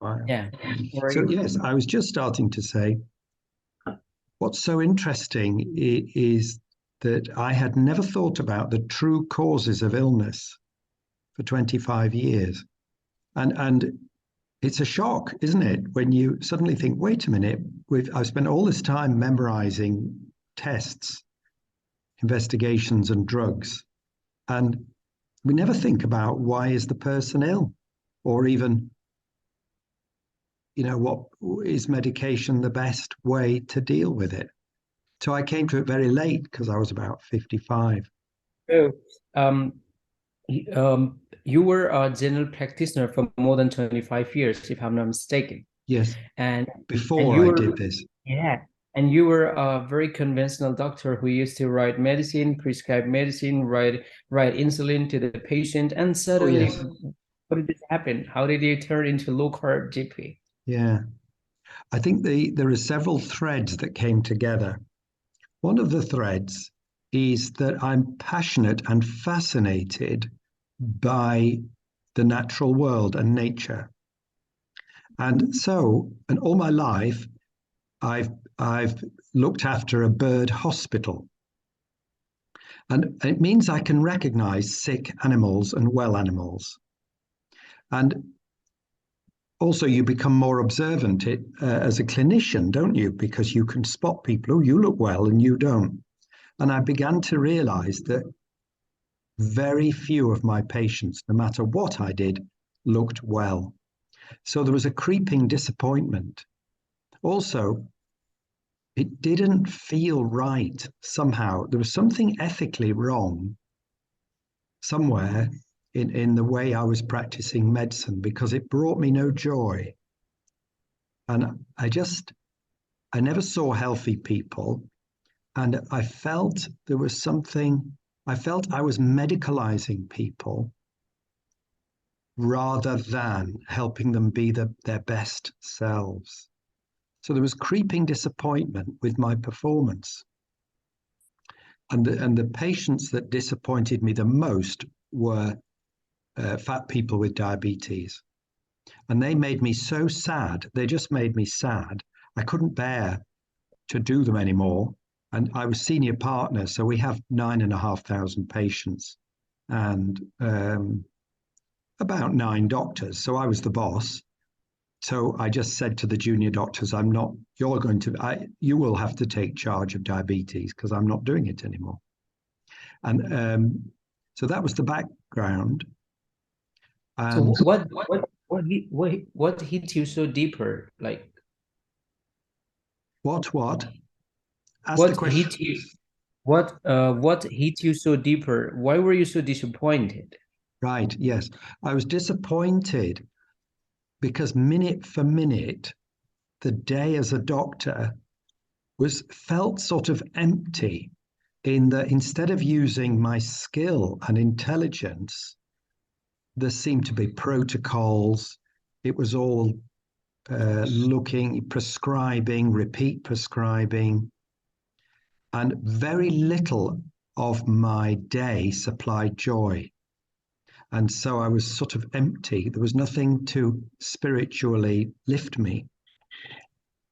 Wow. Yeah. How are So you? yes, I was just starting to say what's so interesting is that I had never thought about the true causes of illness for 25 years. And it's a shock, isn't it, when you suddenly think, wait a minute, I've spent all this time memorizing tests, investigations, and drugs, and we never think about why is the person ill, or even, what is medication the best way to deal with it. So I came to it very late because I was about 55. So, um, you were a general practitioner for more than 25 years, if I'm not mistaken. Yes, And and before you I were did this. yeah, and you were a very conventional doctor who used to write medicine, prescribe medicine, write insulin to the patient, and Oh, suddenly, yes. how did this happen? How did you turn into low carb GP? Yeah. I think there are several threads that came together. One of the threads is that I'm passionate and fascinated by the natural world and nature. And all my life, I've looked after a bird hospital. And it means I can recognize sick animals and well animals. And also, you become more observant as a clinician, don't you? Because you can spot people, oh, you look well and you don't. And I began to realize that very few of my patients, no matter what I did, looked well. So there was a creeping disappointment. Also, it didn't feel right somehow. There was something ethically wrong somewhere in the way I was practicing medicine because it brought me no joy. And I never saw healthy people. And I felt there was something, I felt I was medicalizing people rather than helping them be their best selves. So there was creeping disappointment with my performance. And the patients that disappointed me the most were fat people with diabetes. And they made me so sad. They just made me sad. I couldn't bear to do them anymore. And I was senior partner, so we have 9,500 patients and about 9 doctors. So I was the boss. So I just said to the junior doctors, you will have to take charge of diabetes because I'm not doing it anymore. And so that was the background. So And what hit you so deeper? Like what? Ask the what question. hit you what hit you so deeper? Why were you so disappointed? Right, yes. I was disappointed because minute for minute, the day as a doctor was felt sort of empty in that instead of using my skill and intelligence, there seemed to be protocols. It was all prescribing, repeat prescribing, and very little of my day supplied joy. And so I was sort of empty. There was nothing to spiritually lift me.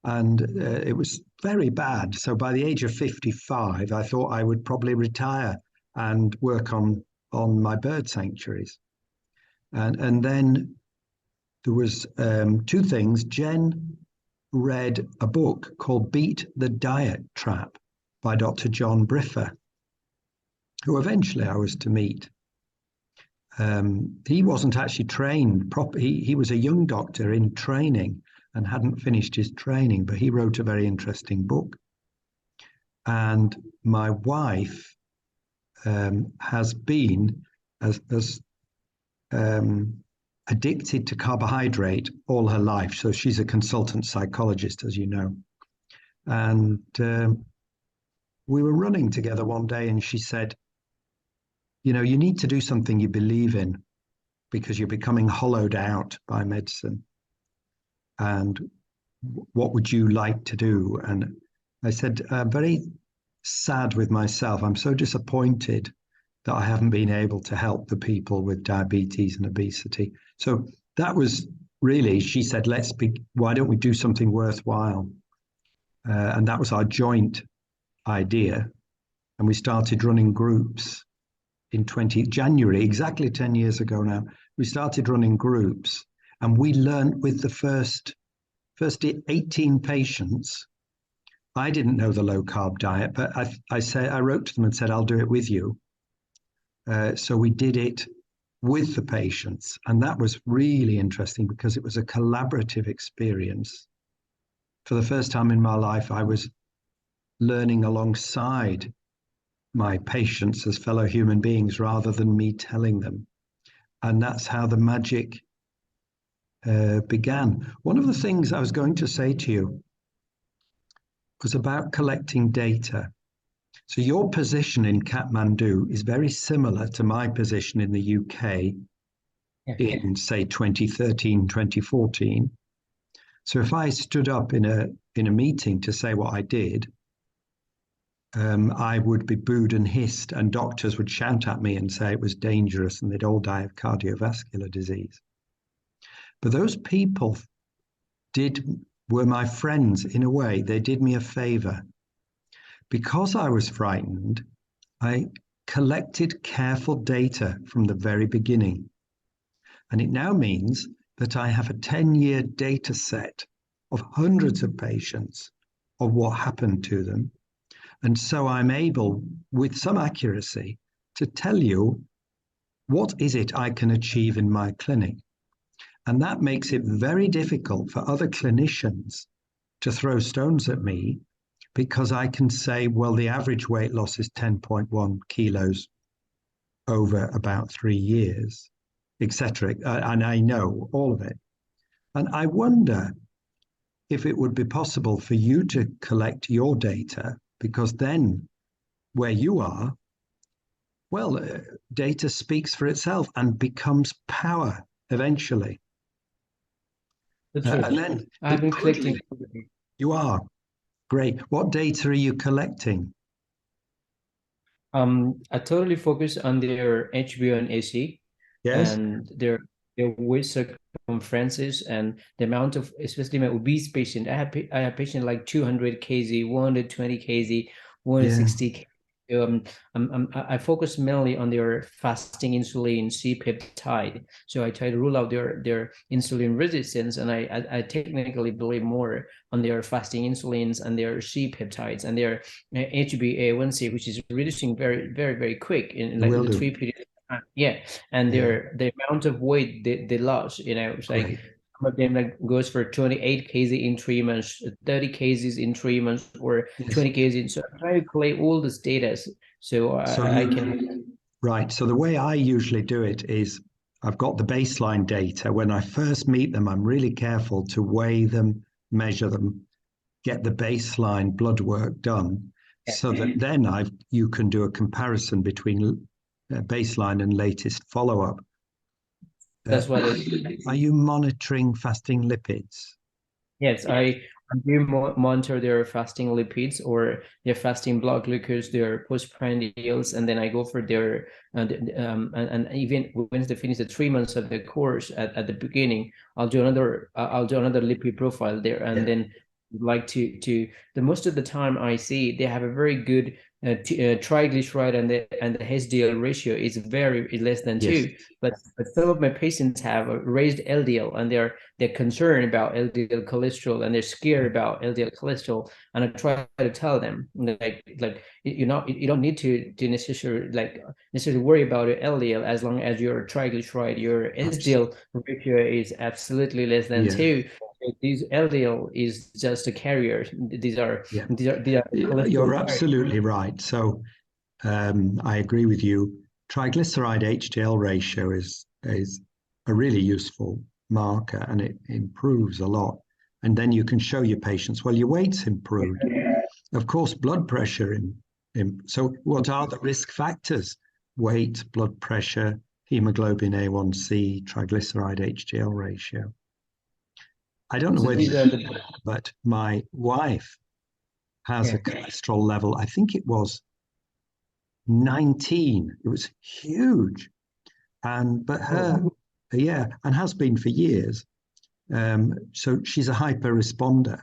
And it was very bad. So by the age of 55, I thought I would probably retire and work on my bird sanctuaries. And then there was two things. Jen read a book called Beat the Diet Trap by Dr. John Briffer, who eventually I was to meet. He wasn't actually trained properly. He was a young doctor in training and hadn't finished his training, but he wrote a very interesting book. And my wife has been as addicted to carbohydrate all her life. So she's a consultant psychologist, as you know. And we were running together one day, and she said, you need to do something you believe in because you're becoming hollowed out by medicine. And what would you like to do? And I said, very sad with myself. I'm so disappointed that I haven't been able to help the people with diabetes and obesity. So that was really, she said, why don't we do something worthwhile? And that was our joint idea. And we started running groups in January, exactly 10 years ago now. We started running groups, and we learned with the first 18 patients. I didn't know the low carb diet, but I wrote to them and said, I'll do it with you. So we did it with the patients. And that was really interesting because it was a collaborative experience. For the first time in my life, I was learning alongside my patients as fellow human beings rather than me telling them. And that's how the magic began. One of the things I was going to say to you was about collecting data. So your position in Kathmandu is very similar to my position in the UK in, say, 2013, 2014. So if I stood up in a meeting to say what I did, I would be booed and hissed, and doctors would shout at me and say it was dangerous and they'd all die of cardiovascular disease. But those people were my friends in a way. They did me a favor. Because I was frightened, I collected careful data from the very beginning. And it now means that I have a 10-year data set of hundreds of patients of what happened to them. And so I'm able, with some accuracy, to tell you what is it I can achieve in my clinic. And that makes it very difficult for other clinicians to throw stones at me, because I can say, well, the average weight loss is 10.1 kilos over about 3 years, etc. And I know all of it. And I wonder if it would be possible for you to collect your data, because then where you are, well, data speaks for itself and becomes power eventually. And then I've been collecting. You are. Great. What data are you collecting? I totally focus on their HbA1c, Yes. and their waist circumferences and the amount of, especially my obese patient. I have patient like 200 kg, 120 kg, 160 kg. I focus mainly on their fasting insulin C-peptide. So I try to rule out their insulin resistance, and I technically believe more on their fasting insulins and their C-peptides and their HbA1c, which is reducing very, very, very quick in like the 3 periods. Yeah, and the amount of weight they lost, it's like some of them like goes for 28 kg in 3 months, 30 kgs in 3 months, or 20 kgs. So I try to collect all this data so I can. Right. So the way I usually do it is I've got the baseline data. When I first meet them, I'm really careful to weigh them, measure them, get the baseline blood work done, so that then you can do a comparison between baseline and latest follow-up. That's what are you monitoring fasting lipids? Yes, I do monitor their fasting lipids or their fasting blood glucose, their postprandials, and then I go for their and even once they finish the 3 months of the course at the beginning, I'll do another lipid profile there, and then like to the most of the time I see they have a very good triglyceride, and the HDL ratio is very less than 2. But some of my patients have a raised LDL, and they're concerned about LDL cholesterol, and they're scared about LDL cholesterol. And I try to tell them like you don't need to necessarily worry about your LDL as long as your triglyceride, your HDL ratio is absolutely less than 2. These LDL is just a carrier. These are You're absolutely right. So I agree with you. Triglyceride HDL ratio is a really useful marker, and it improves a lot. And then you can show your patients, well, your weight's improved. Of course, blood pressure. So what are the risk factors? Weight, blood pressure, hemoglobin A1C, triglyceride HDL ratio. I don't know whether, but my wife has a cholesterol level. I think it was 19. It was huge, and has been for years. So she's a hyper responder,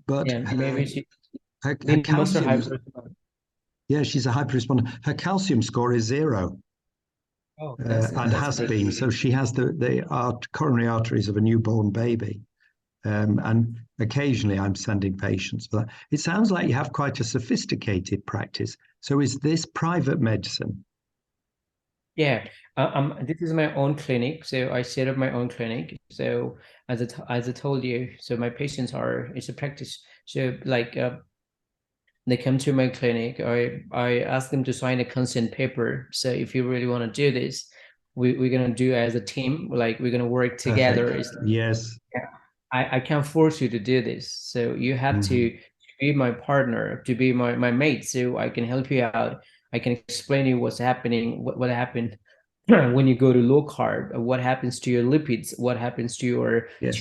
but Yeah, maybe she her most are calcium, hyper. yeah, she's a hyper responder. Her calcium score is 0. Oh, And that's has great. been. So she has the coronary arteries of a newborn baby. And occasionally I'm sending patients for that. It sounds like you have quite a sophisticated practice. So is this private medicine? Yeah, this is my own clinic, so I set up my own clinic. So as I told you, so my patients are it's a practice. So like they come to my clinic. I ask them to sign a consent paper. So if you really want to do this, we're gonna do it as a team. Like we're gonna work together. Perfect. Yes. Yeah, I can't force you to do this. So you have to be my partner, to be my mate, so I can help you out. I can explain you what's happening, what happened when you go to low carb, what happens to your lipids, what happens to your Yes.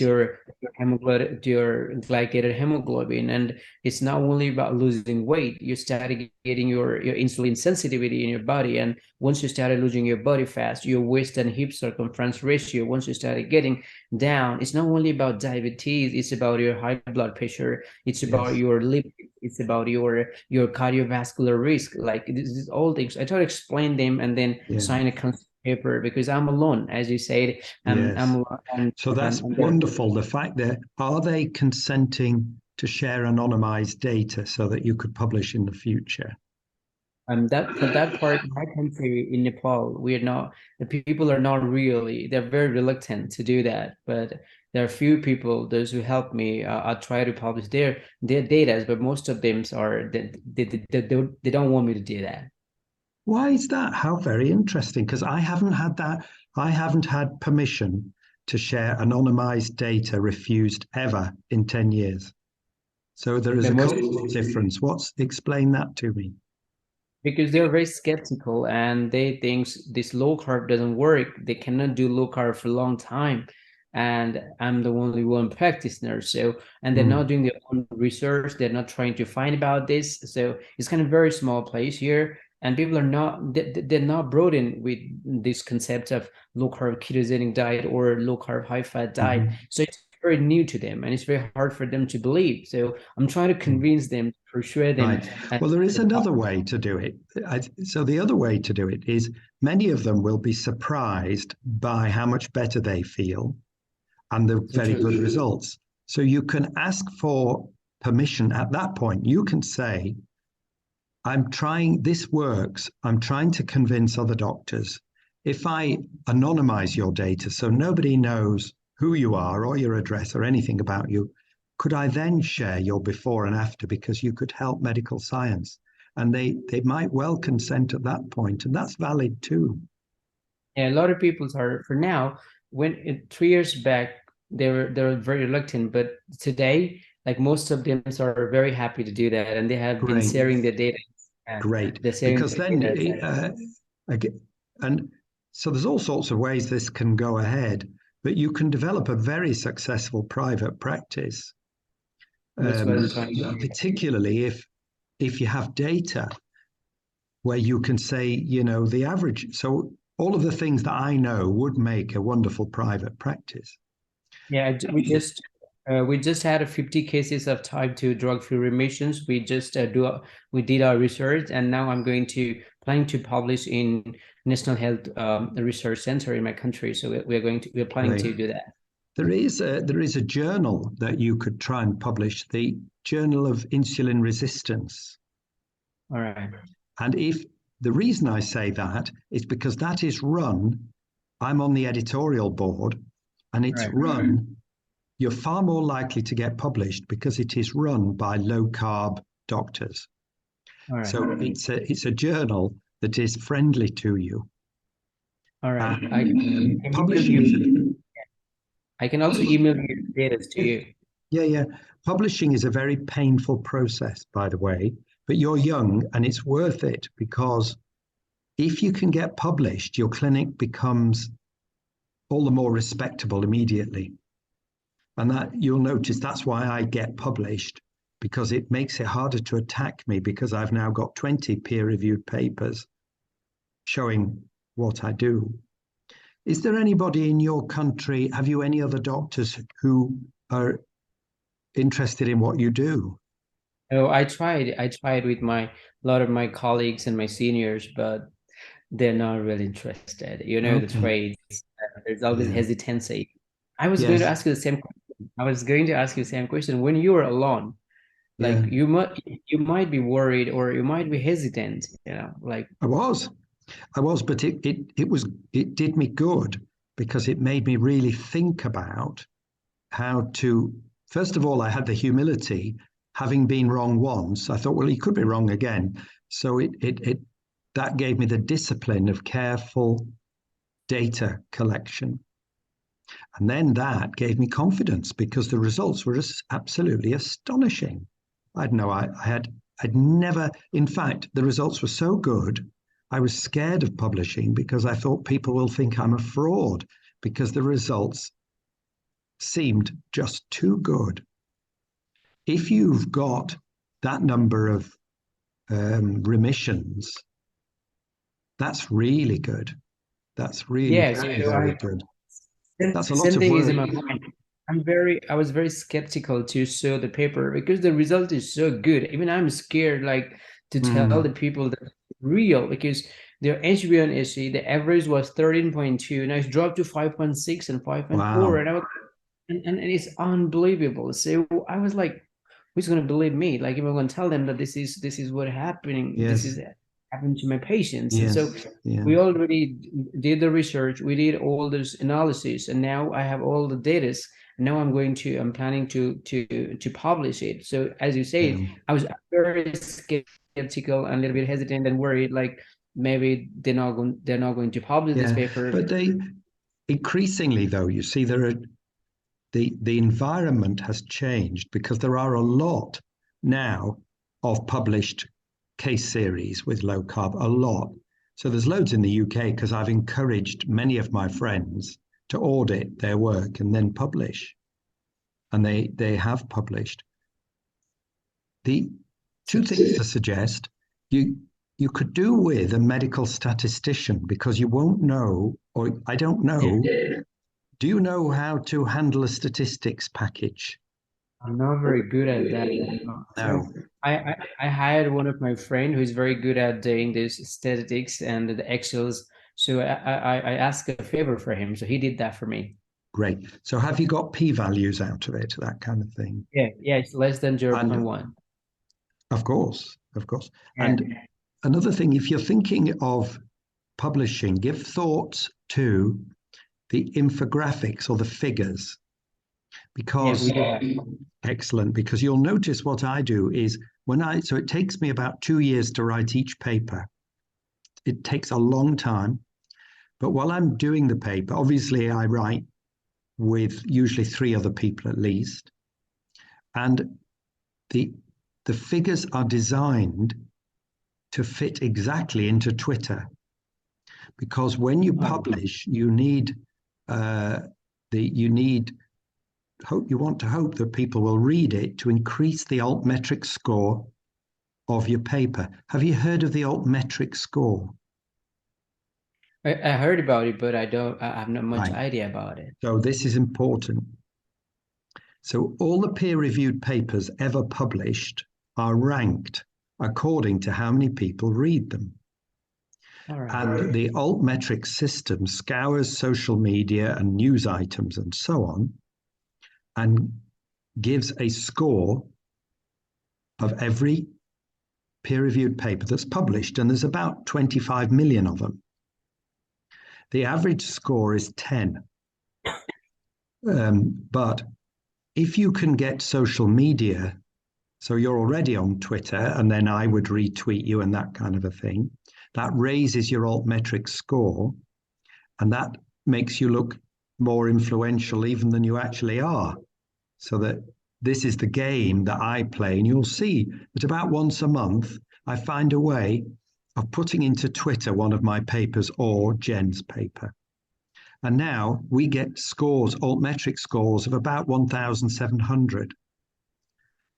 hemoglobin, to your glycated hemoglobin. And it's not only about losing weight. You started getting your insulin sensitivity in your body, and once you started losing your body fat, your waist and hip circumference ratio, once you started getting down, it's not only about diabetes, it's about your high blood pressure, it's about Yes. your lipids, it's about your cardiovascular risk. Like this is all things I try to explain them, and then Yeah. sign a consent paper, because I'm alone, as you said. Yes. And, So that's wonderful. The fact that are they consenting to share anonymized data so that you could publish in the future? that for that part, in my country, in Nepal, we are not, the people are not really, they're very reluctant to do that. But there are few people, those who help me, I try to publish their data, but most of them are they don't want me to do that. Why is that? How very interesting. Because I haven't had that. I haven't had permission to share anonymized data refused ever in 10 years. So there is But a most, cultural difference. Explain that to me. because they're very skeptical, and they think this low carb doesn't work. They cannot do low carb for a long time. And I'm the only one practitioner. So, and they're not doing their own research. They're not trying to find about this. So it's kind of very small place here. And people are not, they're not brought in with this concept of low carb ketogenic diet or low carb high fat diet. So it's very new to them, and it's very hard for them to believe. So I'm trying to convince them, persuade them. Right. Well, there is another way to do it. So the other way to do it is many of them will be surprised by how much better they feel and the very good results. So you can ask for permission at that point. You can say, I'm trying, this works. I'm trying to convince other doctors. If I anonymize your data so nobody knows who you are or your address or anything about you, could I then share your before and after, because you could help medical science? And they might well consent at that point, and that's valid too. Yeah, a lot of people are, for now, 3 years back, they were very reluctant, but today, like most of them are very happy to do that, and they have been sharing their data. Great, They're sharing because their then data. again, and so there's all sorts of ways this can go ahead, but you can develop a very successful private practice, That's what I'm trying to do. particularly if you have data where you can say, you know, the average. So all of the things that I know would make a wonderful private practice. Yeah, we just had 50 cases of type 2 drug-free remissions. We just we did our research, and now I'm planning to publish in National Health Research Center in my country. So we're planning to do that. There is a journal that you could try and publish, the Journal of Insulin Resistance. All right. And if the reason I say that is because that is run, I'm on the editorial board, and it's run, you're far more likely to get published because it is run by low carb doctors. All right. So it's a journal that is friendly to you. All right. Publishing. I can also email you data to you. Yeah. Publishing is a very painful process, by the way, but you're young and it's worth it, because if you can get published, your clinic becomes all the more respectable immediately. And that you'll notice that's why I get published, because it makes it harder to attack me, because I've now got 20 peer-reviewed papers showing what I do. Is there anybody in your country? Have you any other doctors who are interested in what you do? Oh, I tried with a lot of my colleagues and my seniors, but they're not really interested. You know, the Okay. trades, there's always Yeah. hesitancy. I was going to Yes. ask you the same question. I was going to ask you the same question. When you were alone, Yeah. like you might be worried or you might be hesitant, like I was. But it did me good because it made me really think about how to. First of all, I had the humility, having been wrong once. I thought, well, he could be wrong again. So it that gave me the discipline of careful data collection. And then that gave me confidence because the results were just absolutely astonishing. I'd never, in fact, the results were so good, I was scared of publishing because I thought people will think I'm a fraud because the results seemed just too good. If you've got that number of remissions, that's really good. That's really yeah. So very, very good. That's a lot same of thing is work. in my mind. I was very skeptical to show the paper because the result is so good. Even I'm scared, like, to tell the Mm, people that it's real because their HbA1c, the average was 13.2, now it's dropped to 5.6 and 5.4, wow. and and it's unbelievable. So I was like, who's going to believe me? Like, if I'm going to tell them that this is what happening, this Yes. is happening to my patients, and so Yes. Yeah. we already did the research, we did all this analysis, and now I have all the data. Now I'm planning to publish it. So as you Yeah. say, I was very skeptical and a little bit hesitant and worried, like maybe they're not going to publish this Yeah. paper. But they increasingly, though, you see, there are the environment has changed because there are a lot now of published case series with low carb, a lot. So there's loads in the UK because I've encouraged many of my friends to audit their work and then publish. And they have published. The two things to suggest you you could do with a medical statistician because you won't know, or I don't know. Do you know how to handle a statistics package? I'm not very good at that. So No. I hired one of my friend who's very good at doing this statistics and the Excels. So I asked a favor for him. So he did that for me. Great. So have you got p-values out of it, that kind of thing? Yeah, yeah, it's less than And 0.1. of course, of course. Yeah. And another thing, if you're thinking of publishing, give thought to the infographics or the figures Yeah, because we do that. excellent, because you'll notice what I do is so it takes me about 2 years to write each paper. It takes a long time, but while I'm doing the paper, obviously I write with usually 3 other people at least, and the the figures are designed to fit exactly into Twitter because when you Oh, publish, you need you need hope you want to hope that people will read it to increase the altmetric score of your paper. Have you heard of the altmetric score? I heard about it, but I have not much Right. idea about it. So this is important. So all the peer-reviewed papers ever published are ranked according to how many people read them. All right. And the altmetric system scours social media and news items and so on and gives a score of every peer-reviewed paper that's published. And there's about 25 million of them. The average score is 10. But if you can get social media, so you're already on Twitter, and then I would retweet you and that kind of a thing, that raises your altmetric score, and that makes you look more influential even than you actually are. So that this is the game that I play, and you'll see that about once a month, I find a way of putting into Twitter one of my papers or Jen's paper. And now we get scores, altmetric scores of about 1,700.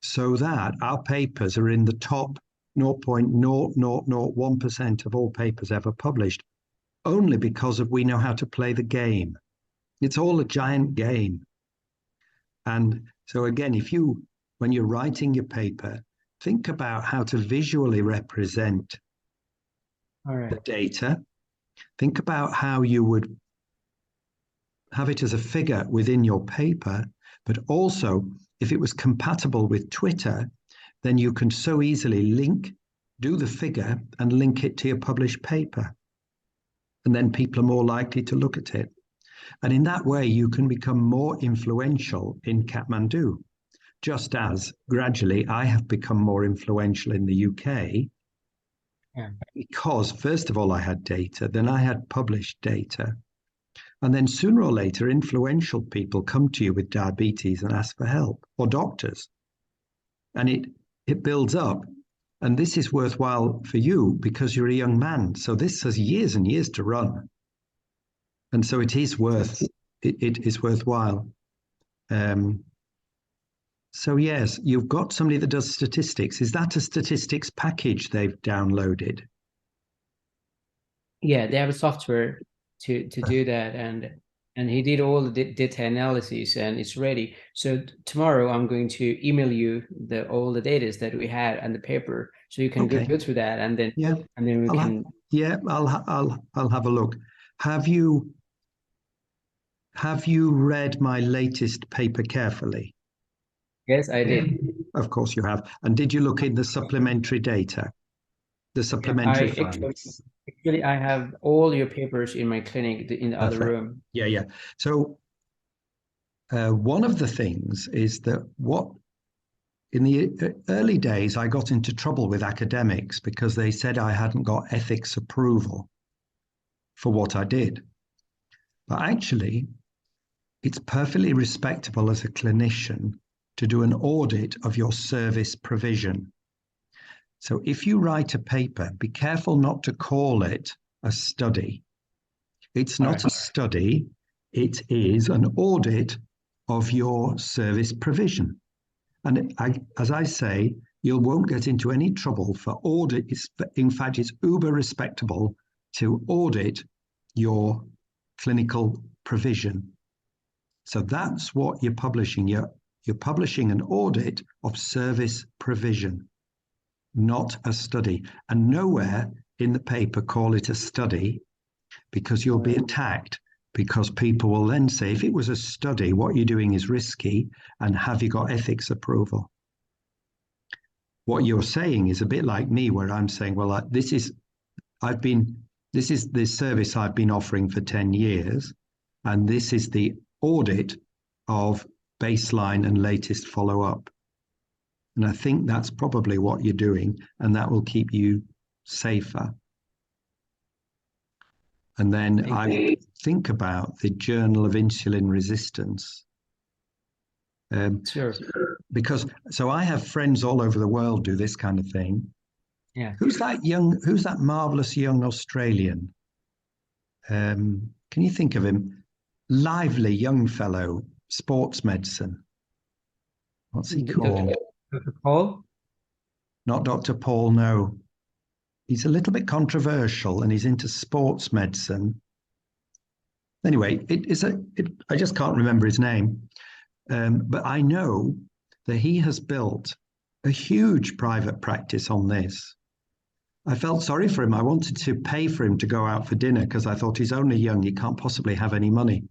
So that our papers are in the top 0.0001% of all papers ever published. only because we know how to play the game. It's all a giant game. And so again, when you're writing your paper, think about how to visually represent the data. Think about how you would have it as a figure within your paper, but also if it was compatible with Twitter, then you can so easily do the figure and link it to your published paper. And then people are more likely to look at it. And in that way, you can become more influential in Kathmandu, just as gradually I have become more influential in the UK. Yeah. Because first of all, I had data, then I had published data. And then sooner or later, influential people come to you with diabetes and ask for help, or doctors. And it builds up. And this is worthwhile for you because you're a young man. So this has years and years to run. And so it is worthwhile. So yes, you've got somebody that does statistics. Is that a statistics package they've downloaded? Yeah, they have a software to do that, and he did all the data analysis, and it's ready. So tomorrow I'm going to email you all the data that we had and the paper, so you can go through that, and then we can. I'll have a look. Have you read my latest paper carefully? Yes, I did. Of course you have. And did you look in the supplementary data? The supplementary files? Actually, I have all your papers in my clinic in the other room. Yeah. So one of the things is that in the early days, I got into trouble with academics because they said I hadn't got ethics approval for what I did. But actually, it's perfectly respectable as a clinician to do an audit of your service provision. So if you write a paper, be careful not to call it a study. It's not a study, it is an audit of your service provision. And as I say, you won't get into any trouble for audit. In fact, it's uber respectable to audit your clinical provision. So that's what you're publishing. You're publishing an audit of service provision, not a study. And nowhere in the paper call it a study, because you'll be attacked, because people will then say, if it was a study, what you're doing is risky, and have you got ethics approval? What you're saying is a bit like me, where I'm saying, well, this is the service I've been offering for 10 years, and this is the audit of baseline and latest follow-up. And I think that's probably what you're doing, and that will keep you safer. And then I think about the Journal of Insulin Resistance. Sure. Because so I have friends all over the world do this kind of thing. Yeah. Who's that marvelous young Australian? Can you think of him? Lively young fellow, sports medicine. What's he called? Dr. Paul? Not Dr. Paul, no. He's a little bit controversial and he's into sports medicine. Anyway, I just can't remember his name. But I know that he has built a huge private practice on this. I felt sorry for him. I wanted to pay for him to go out for dinner because I thought he's only young. He can't possibly have any money.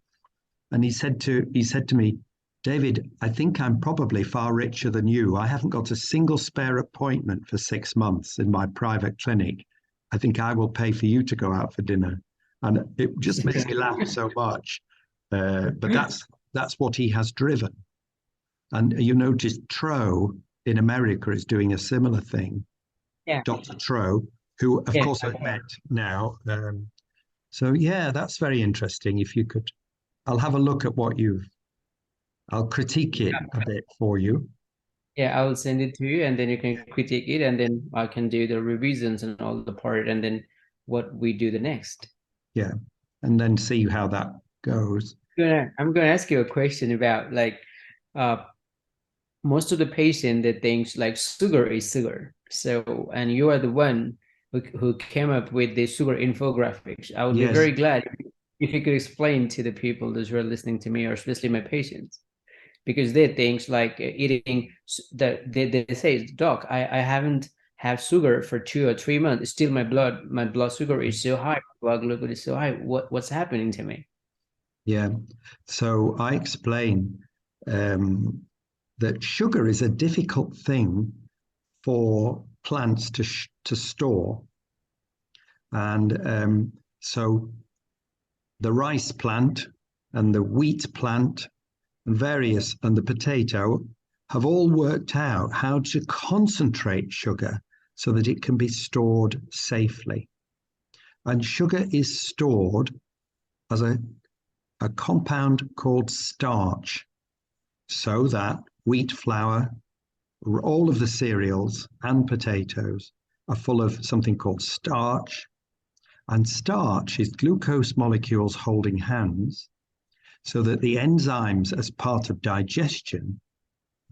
And he said to me, David, I think I'm probably far richer than you. I haven't got a single spare appointment for 6 months in my private clinic. I think I will pay for you to go out for dinner. And it just makes me laugh so much. But that's what he has driven. And you notice Tro in America is doing a similar thing. Yeah. Dr. Tro, who of course I've met now. So yeah, that's very interesting. If you could, I'll have a look at I'll critique it a bit for you. Yeah, I will send it to you and then you can critique it and then I can do the revisions and all the part and then what we do the next. Yeah, and then see how that goes. I'm gonna ask you a question about most of the patient that thinks like sugar is sugar. So, and you are the one who came up with the sugar infographics. I would be Yes. very glad if you could explain to the people that are listening to me, or especially my patients, because they think like eating that they say, doc, I haven't have sugar for 2 or 3 months. Still my blood sugar is so high, blood glucose is so high. What's happening to me? Yeah. So I explain that sugar is a difficult thing for plants to store. And so the rice plant and the wheat plant and the potato have all worked out how to concentrate sugar so that it can be stored safely. And sugar is stored as a compound called starch, so that wheat flour, all of the cereals and potatoes are full of something called starch. And starch is glucose molecules holding hands, so that the enzymes, as part of digestion,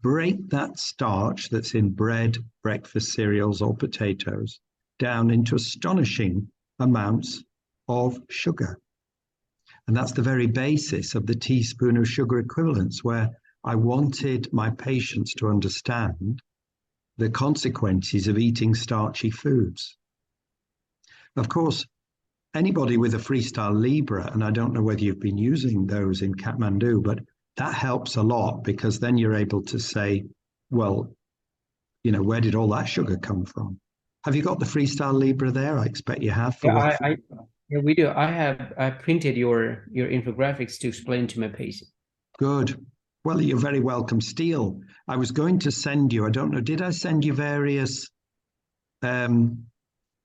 break that starch that's in bread, breakfast cereals, or potatoes down into astonishing amounts of sugar. And that's the very basis of the teaspoon of sugar equivalence, where I wanted my patients to understand the consequences of eating starchy foods. Of course, anybody with a Freestyle Libre, and I don't know whether you've been using those in Kathmandu, but that helps a lot, because then you're able to say, well, where did all that sugar come from? Have you got the Freestyle Libre there? I expect you have. Yeah, we do. I printed your infographics to explain to my patient. Good. Well, you're very welcome. Steele, I was going to send you, I don't know, did I send you various? I've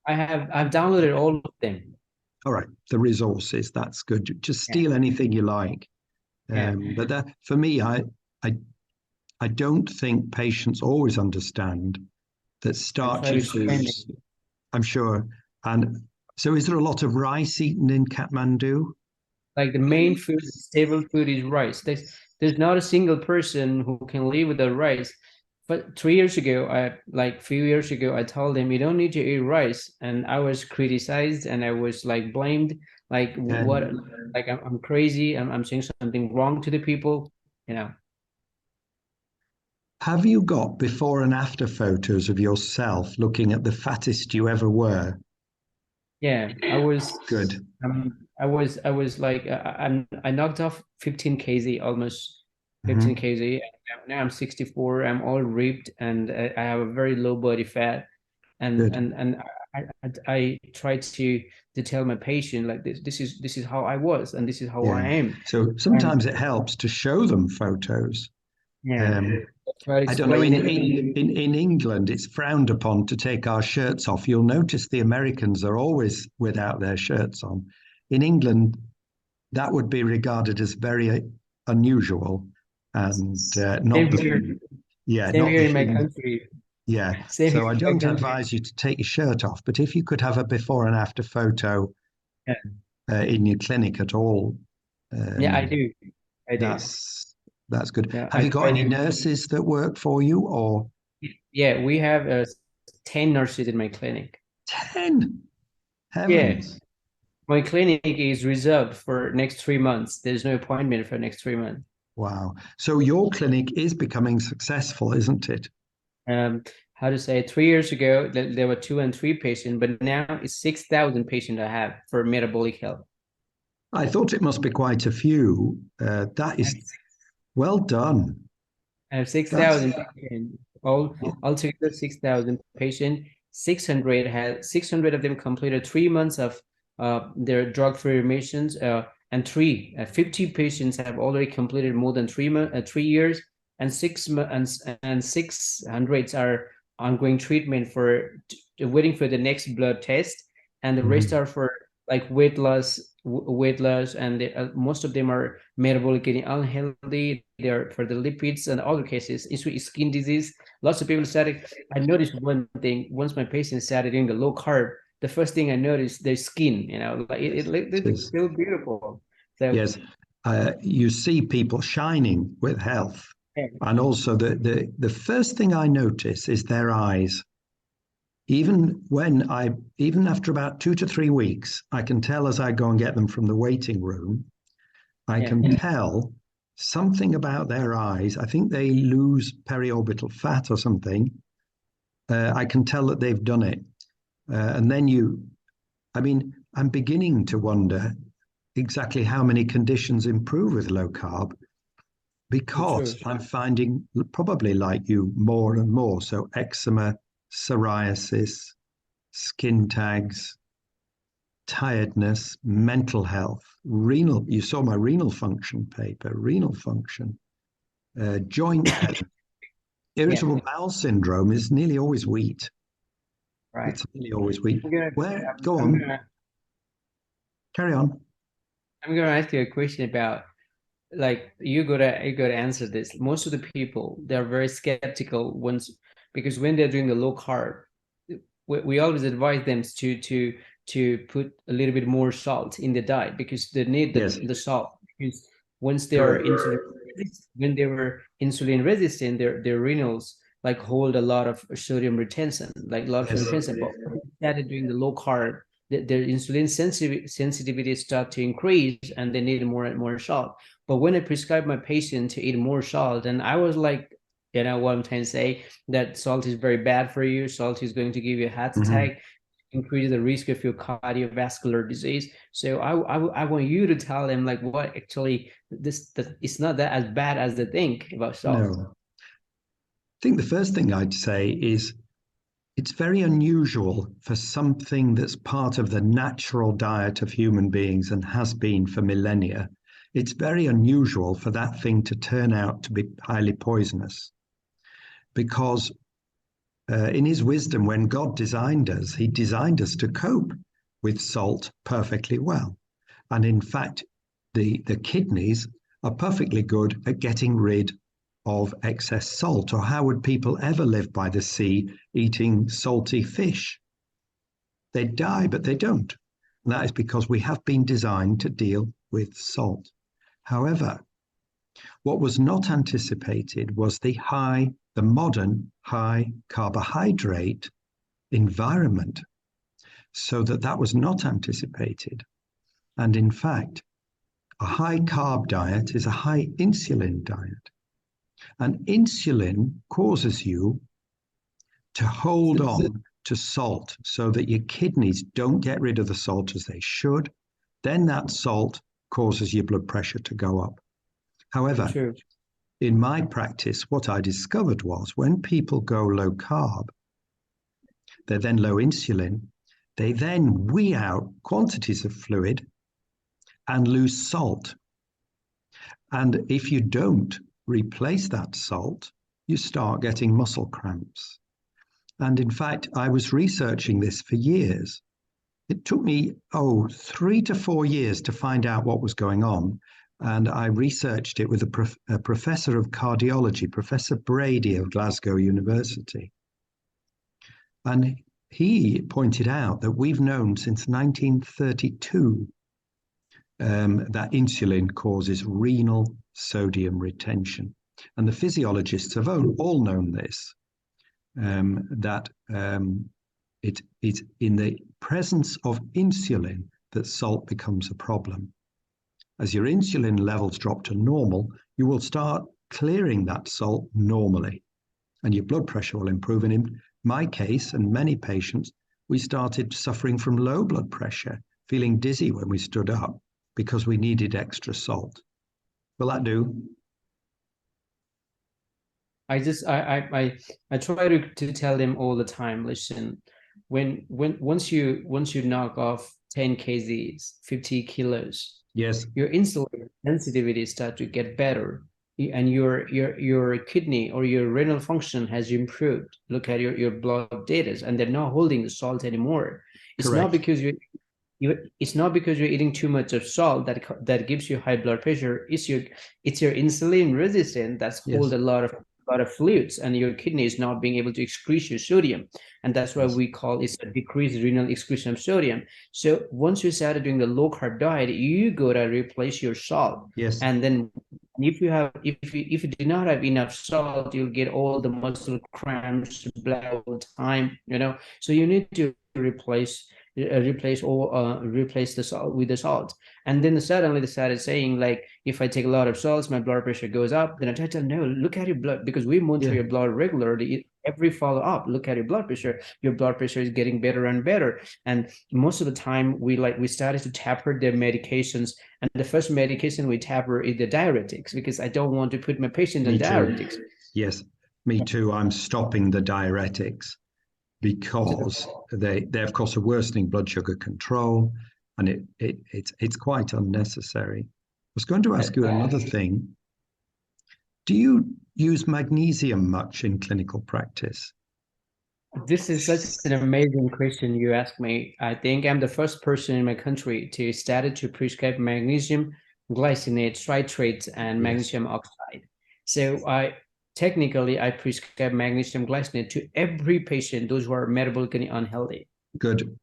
downloaded all of them. All right, the resources, that's good. Just steal anything you like. But that, for me, I don't think patients always understand that starchy foods, I'm sure. And so is there a lot of rice eaten in Kathmandu? Like the main food, staple food is rice. There's not a single person who can live without rice. But 3 years ago, few years ago, I told them you don't need to eat rice, and I was criticized and I was like blamed, like what, like I'm crazy, I'm saying something wrong to the people, Have you got before and after photos of yourself looking at the fattest you ever were? Yeah, I was good. I was like I knocked off 15 kg, almost 15 kg. Now I'm 64. I'm all ripped, and I have a very low body fat, and I try to tell my patient like this is how I was, and this is how I am. So sometimes it helps to show them photos. Yeah. I don't know. In England, it's frowned upon to take our shirts off. You'll notice the Americans are always without their shirts on. In England, that would be regarded as very unusual and not the, yeah, not here in my country. Yeah. So I don't advise you to take your shirt off, but if you could have a before and after photo in your clinic at all. Yeah, I do. That's good. Yeah, have you got any nurses that work for you, or? Yeah, we have 10 nurses in my clinic. 10? Heavens. Yes. My clinic is reserved for next 3 months. There's no appointment for next 3 months. Wow. So your clinic is becoming successful, isn't it? How to say, 3 years ago, there were 2 and 3 patients, but now it's 6,000 patients I have for metabolic health. I thought it must be quite a few. That is well done. I have 6,000 patients. Altogether 6,000 patients. 600 of them completed 3 months of their drug-free remissions, and 50 patients have already completed more than 3 years, and 600 are ongoing treatment for waiting for the next blood test, and the rest are for like weight loss, and most of them are metabolically unhealthy. They're for the lipids, and other cases it's skin disease. Lots of people started. I noticed one thing: once my patients started doing the low carb, the first thing I noticed their skin. Like it looks so beautiful. So yes, you see people shining with health, and also the first thing I notice is their eyes. even after about 2 to 3 weeks, I can tell as I go and get them from the waiting room, I can tell something about their eyes. I think they lose periorbital fat or something. I can tell that they've done it. And then I'm beginning to wonder exactly how many conditions improve with low carb, because I'm finding, probably like you, more and more. So eczema, psoriasis, skin tags, tiredness, mental health, renal. You saw my renal function paper, renal function, joint pain. Irritable bowel syndrome is nearly always wheat. Right. It's nearly always wheat. Go on. Carry on. I'm going to ask you a question about, like, you gotta answer this. Most of the people, they're very skeptical because when they're doing the low carb, we always advise them to put a little bit more salt in the diet, because they need the salt. Because once they are when they were insulin resistant, their renals like hold a lot of sodium retention, like a lot of retention. But when they started doing the low carb, their insulin sensitivity start to increase, and they need more and more salt. But when I prescribe my patient to eat more salt, and I was like, you know what I'm trying to say, that salt is very bad for you. Salt is going to give you a heart attack, increase the risk of your cardiovascular disease. So I want you to tell them, like, what actually it's not that as bad as they think about salt. No. I think the first thing I'd say is it's very unusual for something that's part of the natural diet of human beings and has been for millennia. It's very unusual for that thing to turn out to be highly poisonous, because in his wisdom, when God designed us, he designed us to cope with salt perfectly well. And in fact, the kidneys are perfectly good at getting rid of excess salt. Or how would people ever live by the sea eating salty fish? They'd die, but they don't. And that is because we have been designed to deal with salt. However, what was not anticipated was the modern high carbohydrate environment. So that was not anticipated. And in fact, a high carb diet is a high insulin diet. And insulin causes you to hold on to salt so that your kidneys don't get rid of the salt as they should. Then that salt causes your blood pressure to go up. However, in my practice, what I discovered was when people go low carb, they're then low insulin, they then wee out quantities of fluid and lose salt. And if you don't replace that salt, you start getting muscle cramps. And in fact, I was researching this for years. It took me, 3 to 4 years to find out what was going on. And I researched it with a professor of cardiology, Professor Brady of Glasgow University. And he pointed out that we've known since 1932 that insulin causes renal sodium retention. And the physiologists have all known this, that it's in the presence of insulin that salt becomes a problem. As your insulin levels drop to normal, you will start clearing that salt normally, and your blood pressure will improve. And in my case, and many patients, we started suffering from low blood pressure, feeling dizzy when we stood up because we needed extra salt. Will that do? I try to tell them all the time, listen, once you knock off 10 kgs, 50 kilos, yes, your insulin sensitivity start to get better, and your kidney or your renal function has improved. Look at your blood data, and they're not holding the salt anymore. It's correct. not because it's not because you're eating too much of salt that gives you high blood pressure. It's your insulin resistance that's hold a lot of fluids, and your kidney is not being able to excrete your sodium, and that's why we call it a decreased renal excretion of sodium. So once you started doing the low carb diet, you gotta replace your salt, yes, and then And if you do not have enough salt, you'll get all the muscle cramps, blood all the time, you know. So you need to replace the salt with the salt. And then suddenly they started saying, like, if I take a lot of salts, my blood pressure goes up. Then I tell them, no, look at your blood, because we monitor your blood regularly. Every follow-up, look at your blood pressure. Your blood pressure is getting better and better. And most of the time, we started to taper their medications. And the first medication we taper is the diuretics, because I don't want to put my patient on diuretics. Yes, me too. I'm stopping the diuretics because they of course are worsening blood sugar control, and it's quite unnecessary. I was going to ask you another thing. Do you use magnesium much in clinical practice? This is such an amazing question you ask me. I think I'm the first person in my country to start to prescribe magnesium glycinate, citrate, and magnesium oxide. So technically I prescribe magnesium glycinate to every patient, those who are metabolically unhealthy. Good.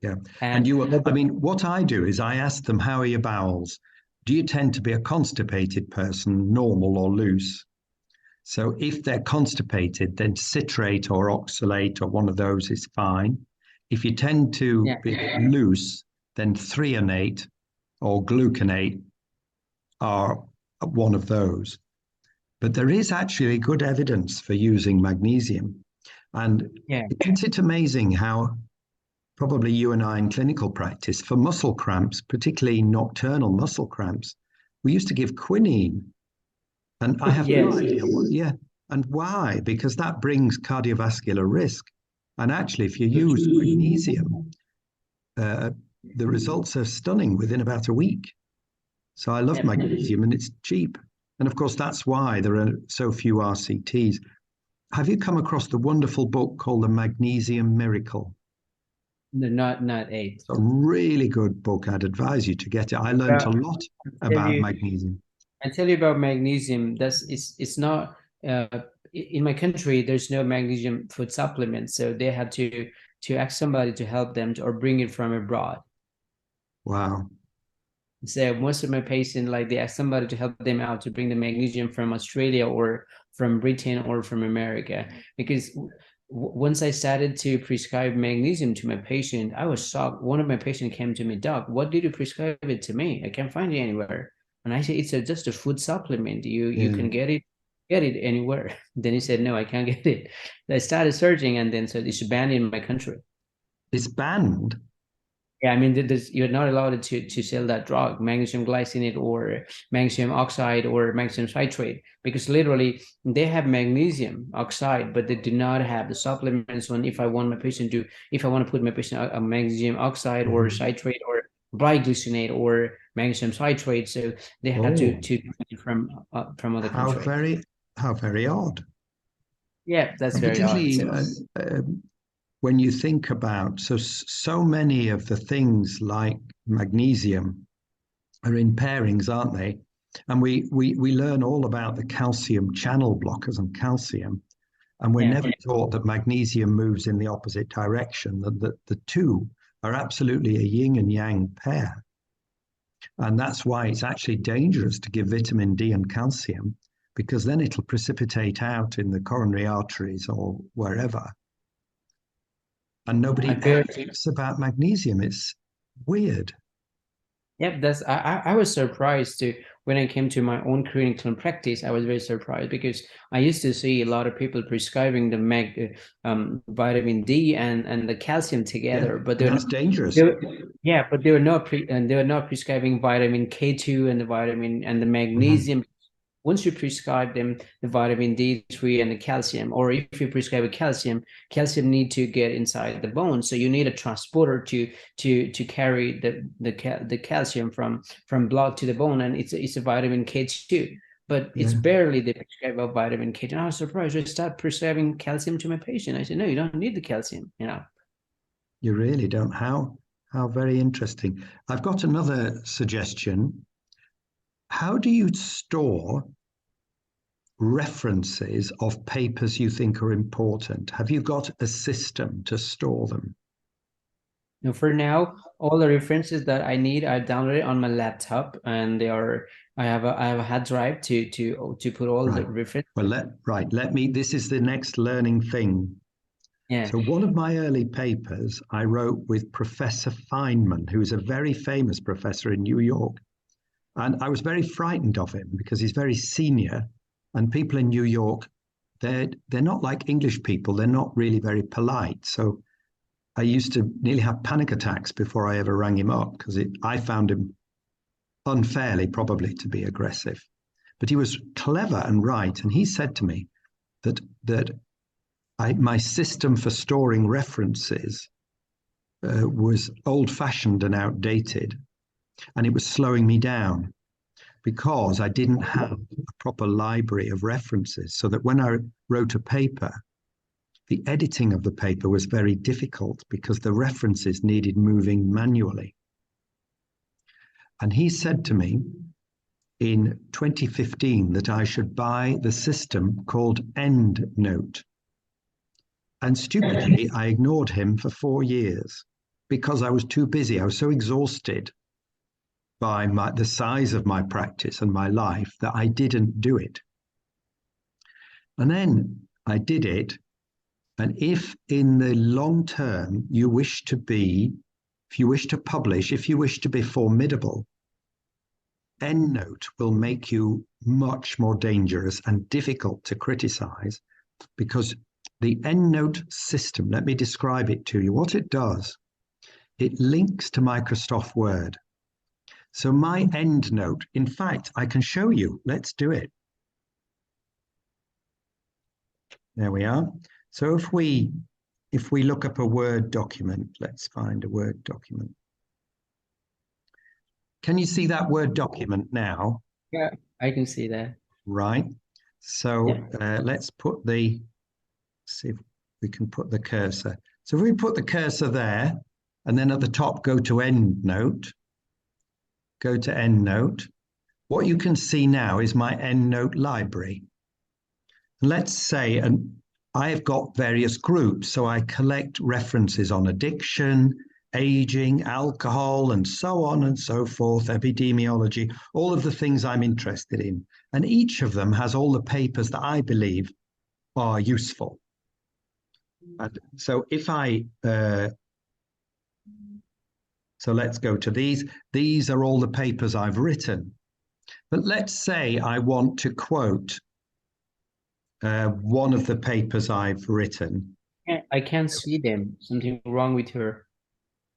Yeah. And I mean, what I do is I ask them, how are your bowels? Do you tend to be a constipated person, normal or loose? So if they're constipated, then citrate or oxalate or one of those is fine. If you tend to be loose, then threonate or gluconate are one of those. But there is actually good evidence for using magnesium. And isn't it amazing how probably you and I in clinical practice, for muscle cramps, particularly nocturnal muscle cramps, we used to give quinine. And I have no idea and why, because that brings cardiovascular risk. And actually, if you use magnesium, the results are stunning within about a week. So I love magnesium, and it's cheap. And of course, that's why there are so few RCTs. Have you come across the wonderful book called The Magnesium Miracle? No, not eight. It's a really good book. I'd advise you to get it. I learned a lot about magnesium. I tell you about magnesium. It's not in my country. There's no magnesium food supplement, so they had to ask somebody to help them or bring it from abroad. Wow. So most of my patients, like, they ask somebody to help them out to bring the magnesium from Australia or from Britain or from America, because once I started to prescribe magnesium to my patient, I was shocked. One of my patients came to me, "Doc, what did you prescribe it to me? I can't find it anywhere." And I said, "It's just a food supplement. You can get it anywhere." Then he said, "No, I can't get it." I started searching, and then said it's banned in my country. It's banned? Yeah, I mean, you're not allowed to sell that drug, magnesium glycinate or magnesium oxide or magnesium citrate, because literally they have magnesium oxide, but they do not have the supplements. When if I want to put my patient a magnesium oxide or citrate or glycinate or magnesium citrate, so they have to from other countries. How very odd. Yeah, that's very odd. When you think about, so many of the things like magnesium are in pairings, aren't they? And we learn all about the calcium channel blockers and calcium, and we're never taught that magnesium moves in the opposite direction, that the two are absolutely a yin and yang pair. And that's why it's actually dangerous to give vitamin D and calcium, because then it'll precipitate out in the coronary arteries or wherever. And nobody ever thinks about magnesium. It's weird. Yep, I was surprised too when I came to my own clinical practice. I was very surprised because I used to see a lot of people prescribing the vitamin D and the calcium together, but that's dangerous. But they were not prescribing vitamin K2 and the magnesium. Once you prescribe them the vitamin D3 and the calcium, or if you prescribe a calcium need to get inside the bone. So you need a transporter to carry the calcium from blood to the bone, and it's a vitamin K2. But it's barely the prescribe of vitamin K2. And I was surprised. I started prescribing calcium to my patient. I said, no, you don't need the calcium, You really don't. How very interesting. I've got another suggestion. How do you store references of papers you think are important? Have you got a system to store them? No, for now, all the references that I need are downloaded on my laptop, and they are I have a hard drive to put all the Right. reference. Well, let me, this is the next learning thing. Yeah. So one of my early papers I wrote with Professor Feynman, who's a very famous professor in New York. And I was very frightened of him because he's very senior, and people in New York, they're not like English people. They're not really very polite. So I used to nearly have panic attacks before I ever rang him up because I found him unfairly probably to be aggressive. But he was clever and right. And he said to me that my system for storing references was old-fashioned and outdated, and it was slowing me down because I didn't have a proper library of references, so that when I wrote a paper, the editing of the paper was very difficult because the references needed moving manually. And he said to me in 2015 that I should buy the system called EndNote. And stupidly, I ignored him for 4 years because I was too busy. I was so exhausted by the size of my practice and my life that I didn't do it. And then I did it. And if in the long term you wish to be, if you wish to publish, if you wish to be formidable, EndNote will make you much more dangerous and difficult to criticize, because the EndNote system, let me describe it to you. What it does, it links to Microsoft Word. So my EndNote, in fact, I can show you. Let's do it. There we are. So if we look up a Word document, let's find a Word document. Can you see that Word document now? Yeah, I can see that. Right. So let's see if we can put the cursor. So if we put the cursor there, and then at the top go to EndNote, go to EndNote, what you can see now is my EndNote library. Let's say, and I've got various groups, so I collect references on addiction, aging, alcohol, and so on and so forth, epidemiology, all of the things I'm interested in. And each of them has all the papers that I believe are useful. And so if so let's go to these. These are all the papers I've written. But let's say I want to quote one of the papers I've written. I can't see them. Something wrong with her.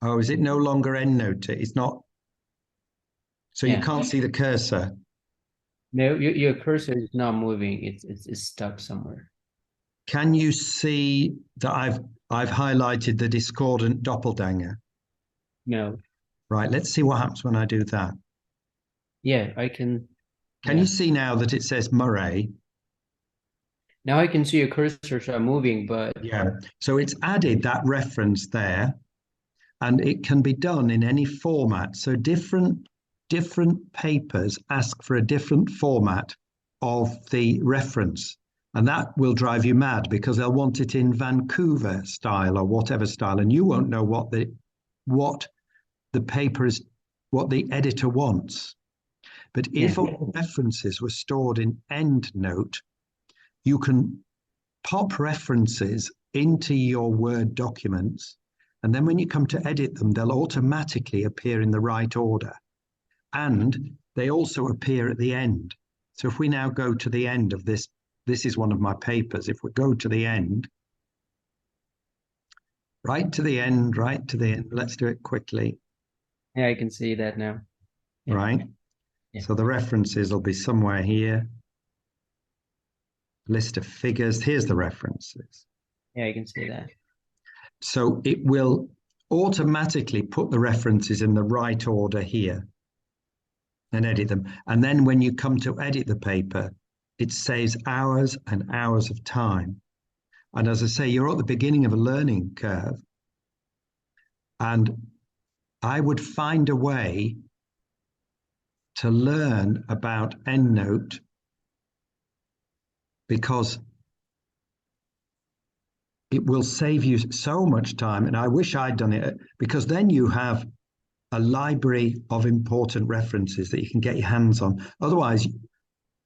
Oh, is it no longer EndNote? It's not. So you can't see the cursor. No, your cursor is not moving. It's stuck somewhere. Can you see that I've highlighted the discordant doppelganger? No. Right. Let's see what happens when I do that. Yeah, I can. Can you see now that it says Murray? Now I can see your cursor moving, but yeah. So it's added that reference there, and it can be done in any format. So different papers ask for a different format of the reference, and that will drive you mad because they'll want it in Vancouver style or whatever style, and you won't know what the paper is, what the editor wants. But if all the references were stored in EndNote, you can pop references into your Word documents, and then when you come to edit them, they'll automatically appear in the right order. And they also appear at the end. So if we now go to the end of this, this is one of my papers. If we go to the end, right to the end, let's do it quickly. Yeah, I can see that now. Yeah. Right. Yeah. So the references will be somewhere here. List of figures. Here's the references. Yeah, I can see that. So it will automatically put the references in the right order here and edit them. And then when you come to edit the paper, it saves hours and hours of time. And as I say, you're at the beginning of a learning curve. And I would find a way to learn about EndNote, because it will save you so much time. And I wish I'd done it, because then you have a library of important references that you can get your hands on. Otherwise,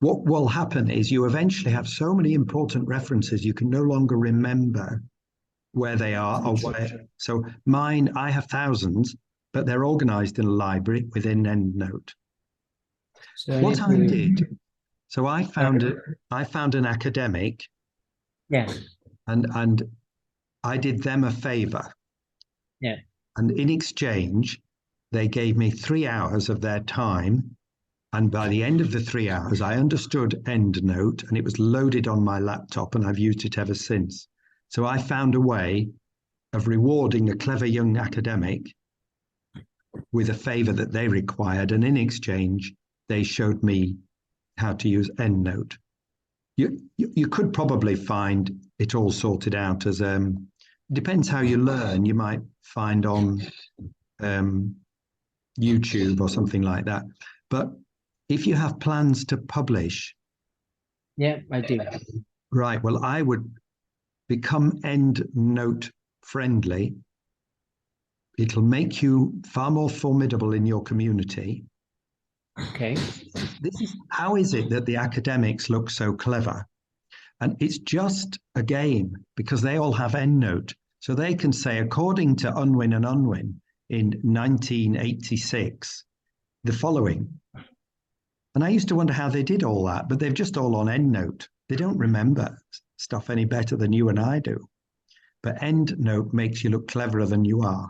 what will happen is you eventually have so many important references you can no longer remember where they are or where. So mine, I have thousands, but they're organized in a library within EndNote. So What I did, so I found an academic, yeah, and I did them a favor. yeah. And in exchange, they gave me 3 hours of their time. And by the end of the 3 hours, I understood EndNote, and it was loaded on my laptop, and I've used it ever since. So I found a way of rewarding a clever young academic with a favor that they required. And in exchange, they showed me how to use EndNote. You could probably find it all sorted out as depends how you learn. You might find on YouTube or something like that. But if you have plans to publish, Yeah, I do. right, well, I would become EndNote friendly. It'll make you far more formidable in your community. Okay. How is it that the academics look so clever? And it's just a game because they all have EndNote. So they can say, according to Unwin and Unwin in 1986, the following. And I used to wonder how they did all that, but they've just all on EndNote. They don't remember stuff any better than you and I do. But EndNote makes you look cleverer than you are.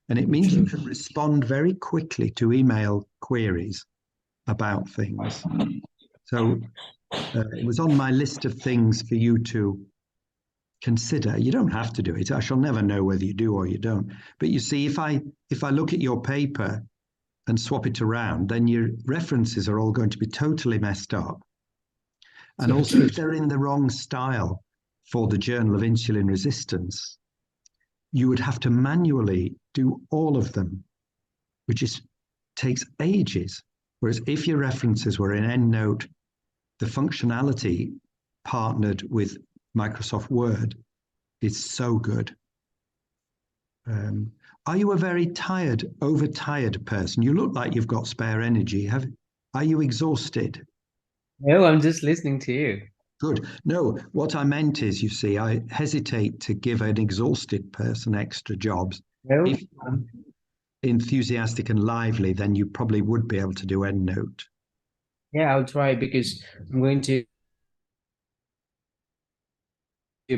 And it means you can respond very quickly to email queries about things. So it was on my list of things for you to consider. You don't have to do it. I shall never know whether you do or you don't. But you see, if I look at your paper and swap it around, then your references are all going to be totally messed up. And also, if they're in the wrong style for the Journal of Insulin Resistance, you would have to manually do all of them, which takes ages. Whereas if your references were in EndNote, the functionality partnered with Microsoft Word is so good. Are you a very overtired person? You look like you've got spare energy. Are you exhausted? No, I'm just listening to you. Good. No, what I meant is, you see, I hesitate to give an exhausted person extra jobs. No. If you're enthusiastic and lively, then you probably would be able to do EndNote. Yeah, I'll try because I'm going to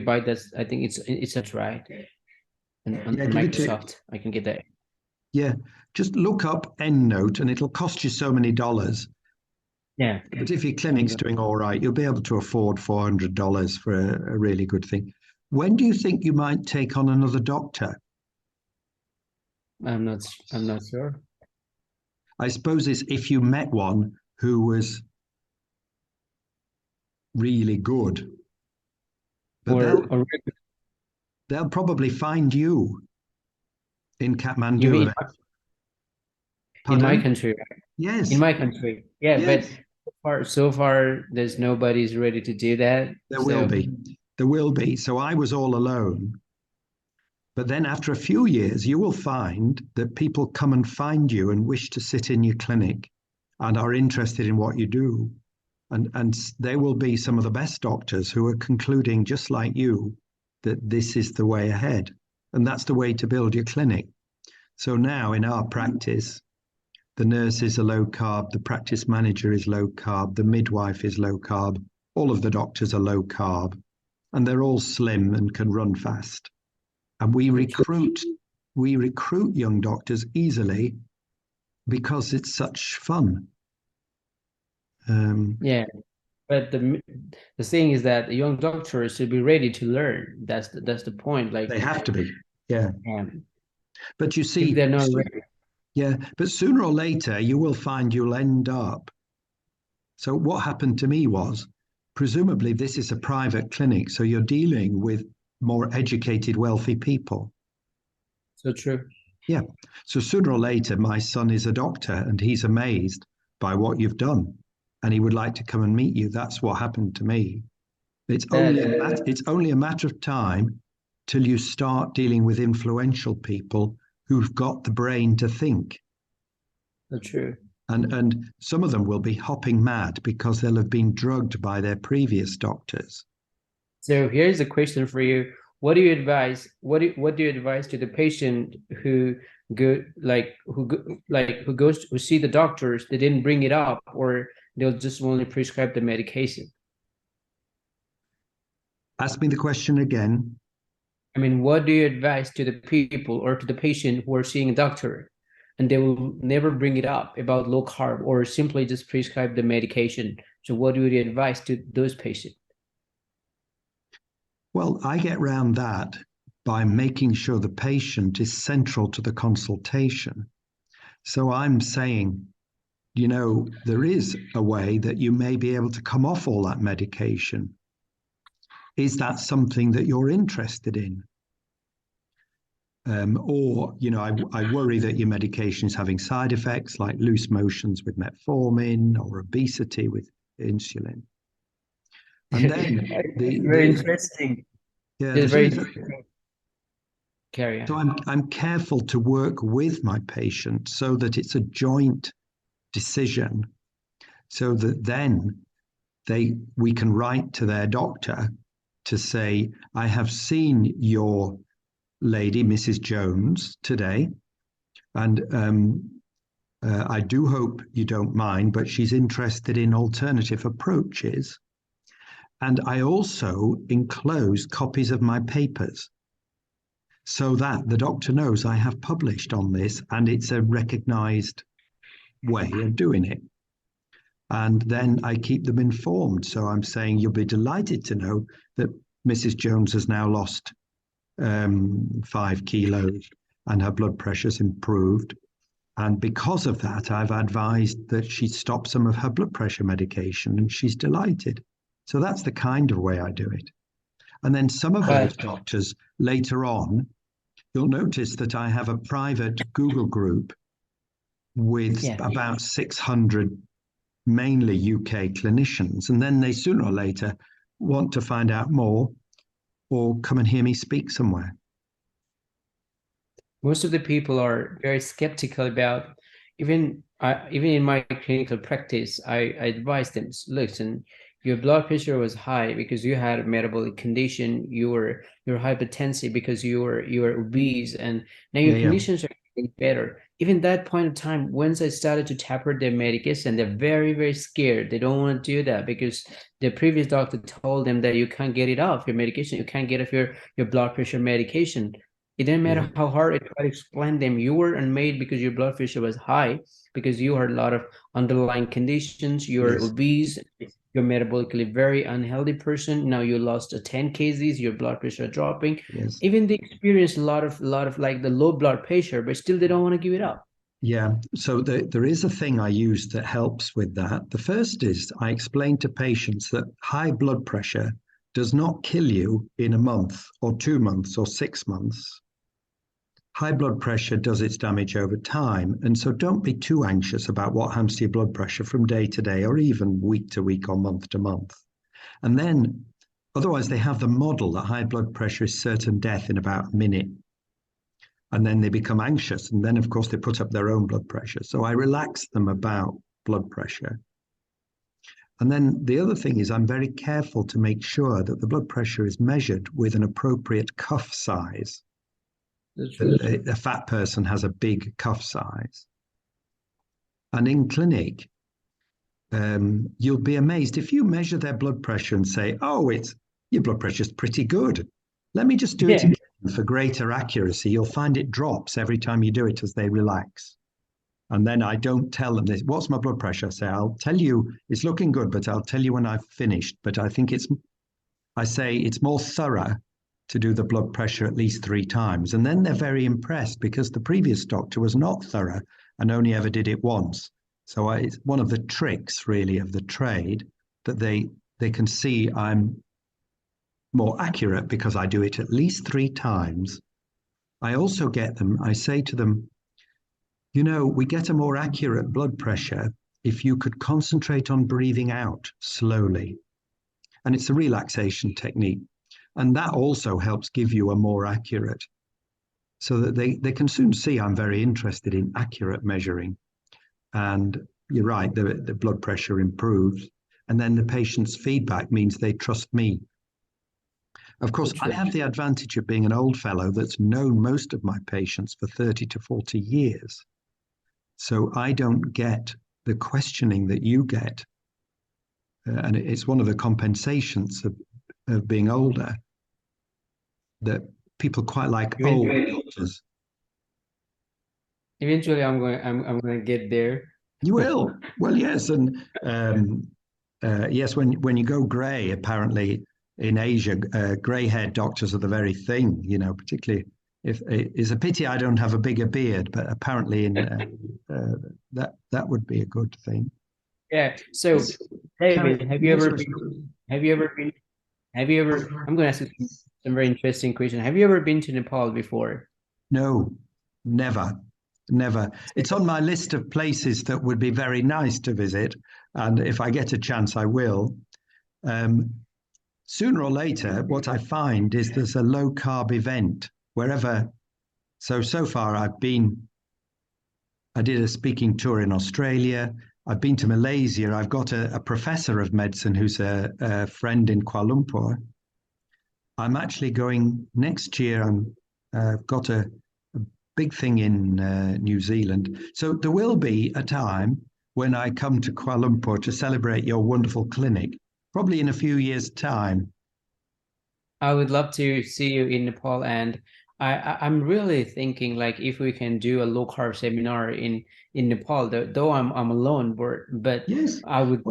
buy that. I think it's a try. And Yeah, on give it Microsoft, I can get that. Yeah, just look up EndNote and it'll cost you so many dollars. Yeah. But if your clinic's doing all right, you'll be able to afford $400 for a really good thing. When do you think you might take on another doctor? I'm not sure. I suppose it's if you met one who was really good. But they'll probably find you in Kathmandu. You mean in my country? Yes. In my country. Yeah, yes. But so far there's nobody's ready to do that. There will be. There will be. So I was all alone. But then after a few years, you will find that people come and find you and wish to sit in your clinic and are interested in what you do. And there will be some of the best doctors who are concluding, just like you, that this is the way ahead. And that's the way to build your clinic. So now in our practice, the nurse is a low carb, the practice manager is low carb, the midwife is low carb, all of the doctors are low carb, and they're all slim and can run fast. And we recruit young doctors easily because it's such fun. Yeah, but the thing is that young doctors should be ready to learn. That's the point. Like they have to be, yeah. But you see, if they're not ready. Yeah, but sooner or later you will find you'll end up. So what happened to me was, presumably this is a private clinic, so you're dealing with more educated, wealthy people. So true. Yeah. So sooner or later, my son is a doctor and he's amazed by what you've done. And he would like to come and meet you. That's what happened to me. It's only a matter of time till you start dealing with influential people who've got the brain to think. That's true. And some of them will be hopping mad because they'll have been drugged by their previous doctors. So here's a question for you. What do you advise? What do you advise to the patient who who see the doctors, they didn't bring it up, or they'll just only prescribe the medication? Ask me the question again. I mean, what do you advise to the people or to the patient who are seeing a doctor and they will never bring it up about low carb or simply just prescribe the medication? So what do you advise to those patients? Well, I get around that by making sure the patient is central to the consultation. So I'm saying, there is a way that you may be able to come off all that medication. Is that something that you're interested in? I worry that your medication is having side effects like loose motions with metformin or obesity with insulin. And then very interesting. Yeah, it's very interesting. Carry on. So I'm careful to work with my patient so that it's a joint decision, so that then we can write to their doctor to say, I have seen your lady, Mrs. Jones, today, and I do hope you don't mind, but she's interested in alternative approaches. And I also enclose copies of my papers so that the doctor knows I have published on this and it's a recognized way of doing it. And then I keep them informed. So I'm saying, you'll be delighted to know that Mrs. Jones has now lost 5 kilos and her blood pressure's improved. And because of that, I've advised that she stop some of her blood pressure medication, and she's delighted. So that's the kind of way I do it. And then some of those doctors later on, you'll notice that I have a private Google group with about 600 mainly UK clinicians. And then they sooner or later want to find out more or come and hear me speak somewhere. Most of the people are very skeptical about, even in my clinical practice, I advise them, listen, your blood pressure was high because you had a metabolic condition, you're hypertensive because you're obese, and now your conditions are getting better. Even that point of time, once I started to taper their medication, they're very, very scared. They don't want to do that because the previous doctor told them that you can't get it off your medication, you can't get off your blood pressure medication. It didn't matter how hard I tried to explain them. You were unmade because your blood pressure was high, because you had a lot of underlying conditions. You're obese. You're metabolically very unhealthy person. Now you lost 10 kgs. Your blood pressure dropping. Even they experience a lot of like the low blood pressure, but still they don't want to give it up. Yeah. So there is a thing I use that helps with that. The first is I explain to patients that high blood pressure does not kill you in a month or 2 months or 6 months. High blood pressure does its damage over time. And so don't be too anxious about what happens to your blood pressure from day to day or even week to week or month to month. And then otherwise they have the model that high blood pressure is certain death in about a minute. And then they become anxious. And then, of course, they put up their own blood pressure. So I relax them about blood pressure. And then the other thing is I'm very careful to make sure that the blood pressure is measured with an appropriate cuff size. A fat person has a big cuff size. And in clinic, you'll be amazed if you measure their blood pressure and say, oh, your blood pressure is pretty good. Let me just do it again for greater accuracy. You'll find it drops every time you do it as they relax. And then I don't tell them this. What's my blood pressure? I say, I'll tell you, it's looking good, but I'll tell you when I've finished. But I think I say it's more thorough to do the blood pressure at least 3 times. And then they're very impressed because the previous doctor was not thorough and only ever did it once. So it's one of the tricks really of the trade that they can see I'm more accurate because I do it at least 3 times. I also I say to them, we get a more accurate blood pressure if you could concentrate on breathing out slowly. And it's a relaxation technique. And that also helps give you a more accurate so that they can soon see I'm very interested in accurate measuring. And you're right, the blood pressure improves. And then the patient's feedback means they trust me. Of course, I have the advantage of being an old fellow that's known most of my patients for 30 to 40 years. So I don't get the questioning that you get. And it's one of the compensations of being older, that people quite like old doctors. Eventually, I'm going to get there. You will. Well, yes, and yes, when you go grey, apparently in Asia, grey-haired doctors are the very thing. You know, particularly if it's a pity I don't have a bigger beard, but apparently in that would be a good thing. Yeah. So, David, have you ever I'm going to ask you some very interesting question. Have you ever been to Nepal before? No, never. Never. It's on my list of places that would be very nice to visit. And if I get a chance, I will. Sooner or later, what I find is there's a low carb event wherever. So far, I did a speaking tour in Australia. I've been to Malaysia. I've got a professor of medicine who's a friend in Kuala Lumpur. I'm actually going next year. I've got a big thing in New Zealand. So there will be a time when I come to Kuala Lumpur to celebrate your wonderful clinic, probably in a few years' time. I would love to see you in Nepal, and I'm really thinking like if we can do a low carb seminar in Nepal, though I'm alone, but Yes, I would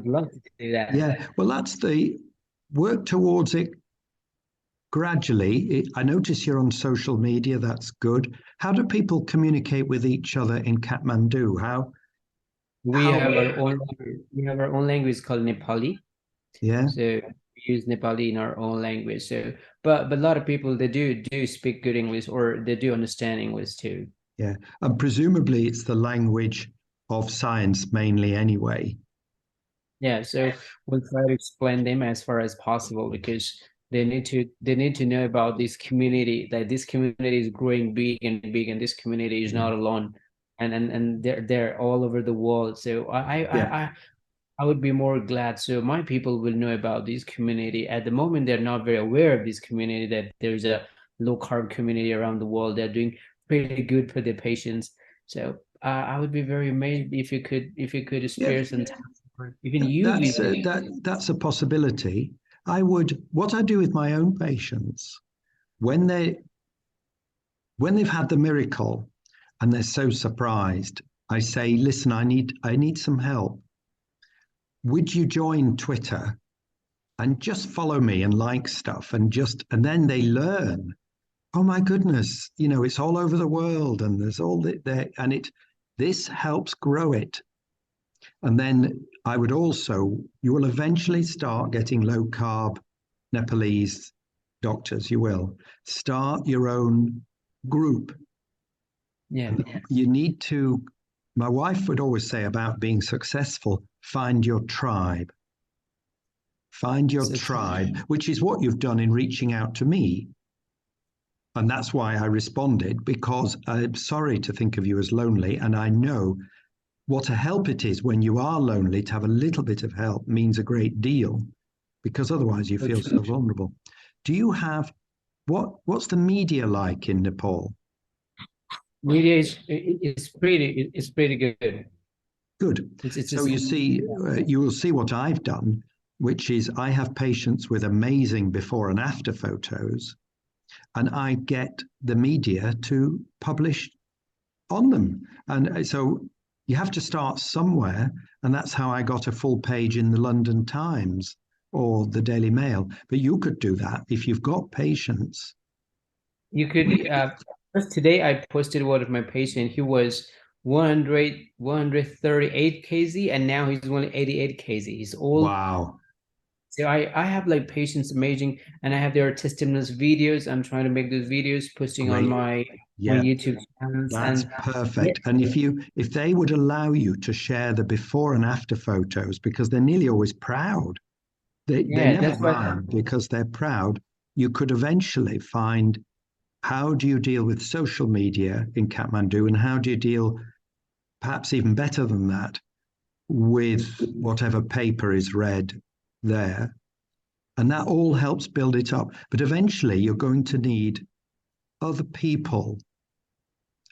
love to do that. Yeah, well, that's the work towards it gradually. I notice you're on social media. That's good. How do people communicate with each other in Kathmandu? We have our own language called Nepali. Yeah. So we use Nepali in our own language. So, but a lot of people, they do speak good English, or they do understand English too. Yeah, and presumably it's the language of science mainly anyway. Yeah, so we'll try to explain them as far as possible, because they need to know about this community, that this community is growing big and big, and this community is not alone, and they're all over the world. So I would be more glad. So my people will know about this community. At the moment, they're not very aware of this community, that there's a low carb community around the world. They're doing pretty good for their patients. So I would be very amazed if you could spare some time. Even that's a possibility. What I do with my own patients when they've had the miracle and they're so surprised, I say, listen, I need some help. Would you join Twitter and just follow me and like stuff, and then they learn, oh my goodness, it's all over the world, and there's all there, and this helps grow it. And then you will eventually start getting low carb Nepalese doctors. You will start your own group. Yeah. You need to, my wife would always say about being successful, find your tribe. Find your tribe, which is what you've done in reaching out to me. And that's why I responded, because I'm sorry to think of you as lonely. And I know what a help it is when you are lonely. To have a little bit of help means a great deal, because otherwise you feel so vulnerable. Do you have, what's the media like in Nepal? Media is pretty good. Good. So you see, you will see what I've done, which is I have patients with amazing before and after photos, and I get the media to publish on them. And so you have to start somewhere, and that's how I got a full page in the London Times or the Daily Mail. But you could do that if you've got patients. You could. Just today, I posted one of my patients. He was 138 kg, and now he's only 88 kg. He's old. Wow. So I have like patients amazing, and I have their testimonials videos. I'm trying to make those videos, posting on my YouTube channels. That's perfect. And if they would allow you to share the before and after photos, because they're nearly always proud. They never mind because they're proud. You could eventually find how do you deal with social media in Kathmandu, and how do you deal, perhaps even better than that, with whatever paper is read there? And that all helps build it up. But eventually you're going to need other people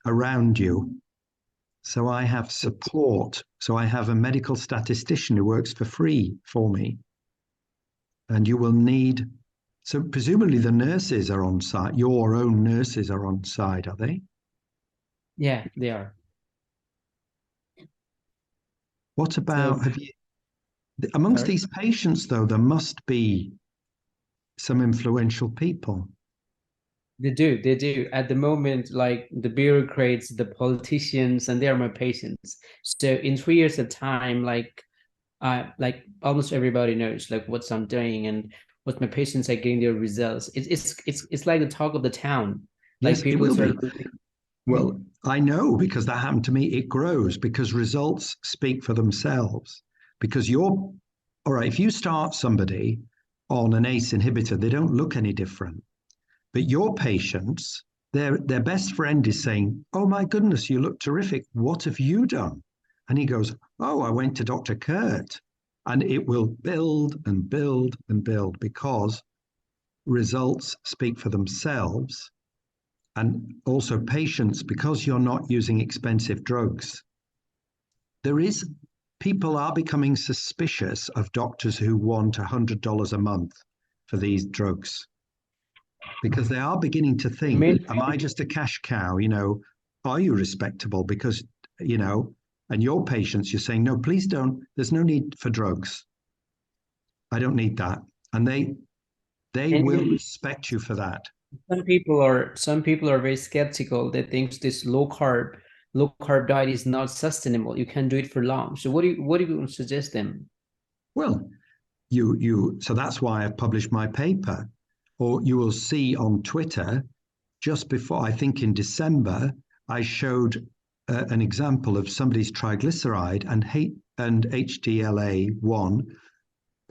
around you. So I have support. So I have a medical statistician who works for free for me. And you will need, so presumably the nurses are on site. Your own nurses are on site, are they? Yeah, they are. What about, amongst these patients though, there must be some influential people. They do. At the moment, like the bureaucrats, the politicians, and they are my patients. So in 3 years of time, like almost everybody knows like what I'm doing and what my patients are getting their results. It's like the talk of the town. Like Yes, people it will start. be. Well, I know because that happened to me. It grows because results speak for themselves. Because all right, if you start somebody on an ACE inhibitor, they don't look any different. But your patients, their best friend is saying, "Oh my goodness, you look terrific. What have you done?" And he goes, "Oh, I went to DrKurt." And it will build and build and build because results speak for themselves. And also patients, because you're not using expensive drugs, people are becoming suspicious of doctors who want $100 a month for these drugs, because they are beginning to think, am I just a cash cow? Are you respectable? Because, and your patients, you're saying, no, please don't, there's no need for drugs. I don't need that. And they will respect you for that. Some people are very skeptical. They think this low carb diet is not sustainable. You can't do it for long. So what do you suggest them? Well, so that's why I've published my paper. Or you will see on Twitter, just before, I think in December, I showed an example of somebody's triglyceride and HDLA1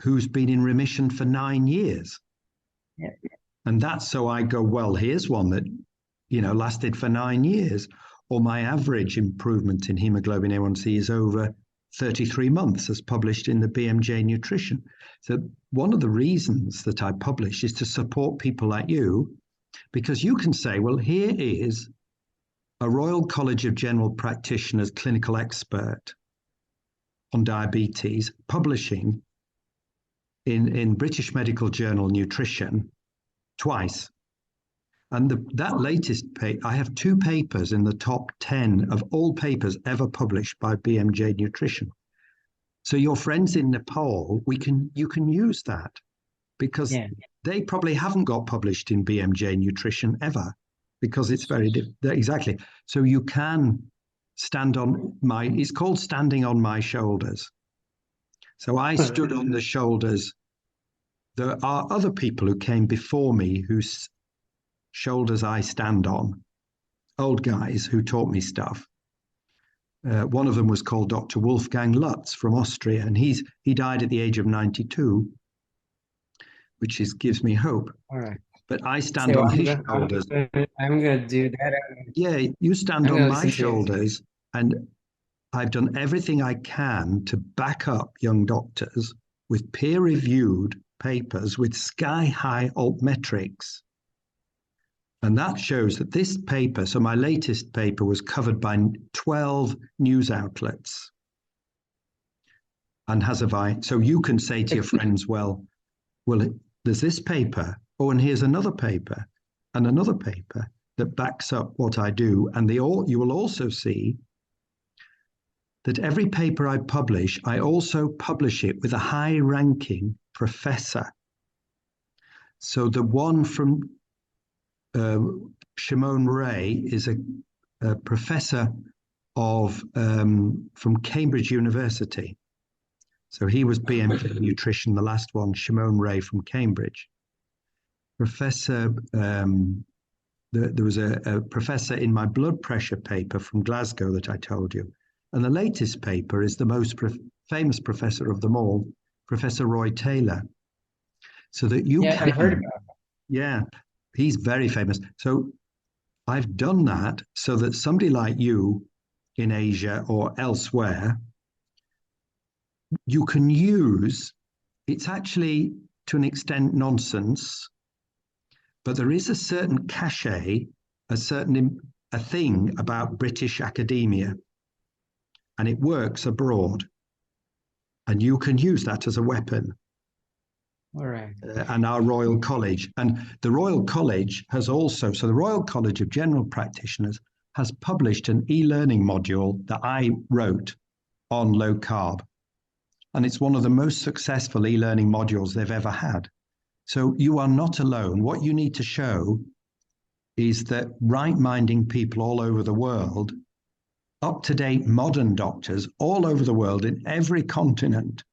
who's been in remission for 9 years. Yeah. And that's so I go, well, here's one that, lasted for 9 years. Or my average improvement in hemoglobin A1C is over 33 months, as published in the BMJ Nutrition. So one of the reasons that I publish is to support people like you, because you can say, well, here is a Royal College of General Practitioners clinical expert on diabetes publishing in British Medical Journal Nutrition twice. And that latest paper, I have 2 papers in the top 10 of all papers ever published by BMJ Nutrition. So your friends in Nepal, you can use that, because they probably haven't got published in BMJ Nutrition ever, because it's very exactly. So you can stand on it's called standing on my shoulders. So I stood on the shoulders. There are other people who came before me whose shoulders I stand on, old guys who taught me stuff. One of them was called Dr. Wolfgang Lutz from Austria, and he died at the age of 92, which gives me hope. All right. But I stand on his shoulders. I'm going to do that. Yeah, you stand on my shoulders, and I've done everything I can to back up young doctors with peer-reviewed papers with sky-high altmetrics. And that shows that this paper, so my latest paper, was covered by 12 news outlets and has so you can say to your friends, well, there's this paper, and here's another paper and another paper that backs up what I do. And you will also see that every paper I publish, I also publish it with a high-ranking professor. So the one from Shimon Ray is a professor from Cambridge University. So he was BMJ Nutrition, the last one, Shimon Ray from Cambridge. Professor, there was a professor in my blood pressure paper from Glasgow that I told you. And the latest paper is the most famous professor of them all, Professor Roy Taylor. So that you can... I heard about it. Yeah, he's very famous. So I've done that so that somebody like you in Asia or elsewhere, you can use, it's actually to an extent nonsense, but there is a certain cachet, a thing about British academia, and it works abroad. And you can use that as a weapon. All right. And our Royal College. And the Royal College has also, so the Royal College of General Practitioners has published an e-learning module that I wrote on low carb. And it's one of the most successful e-learning modules they've ever had. So you are not alone. What you need to show is that right-minding people all over the world, up-to-date modern doctors all over the world in every continent,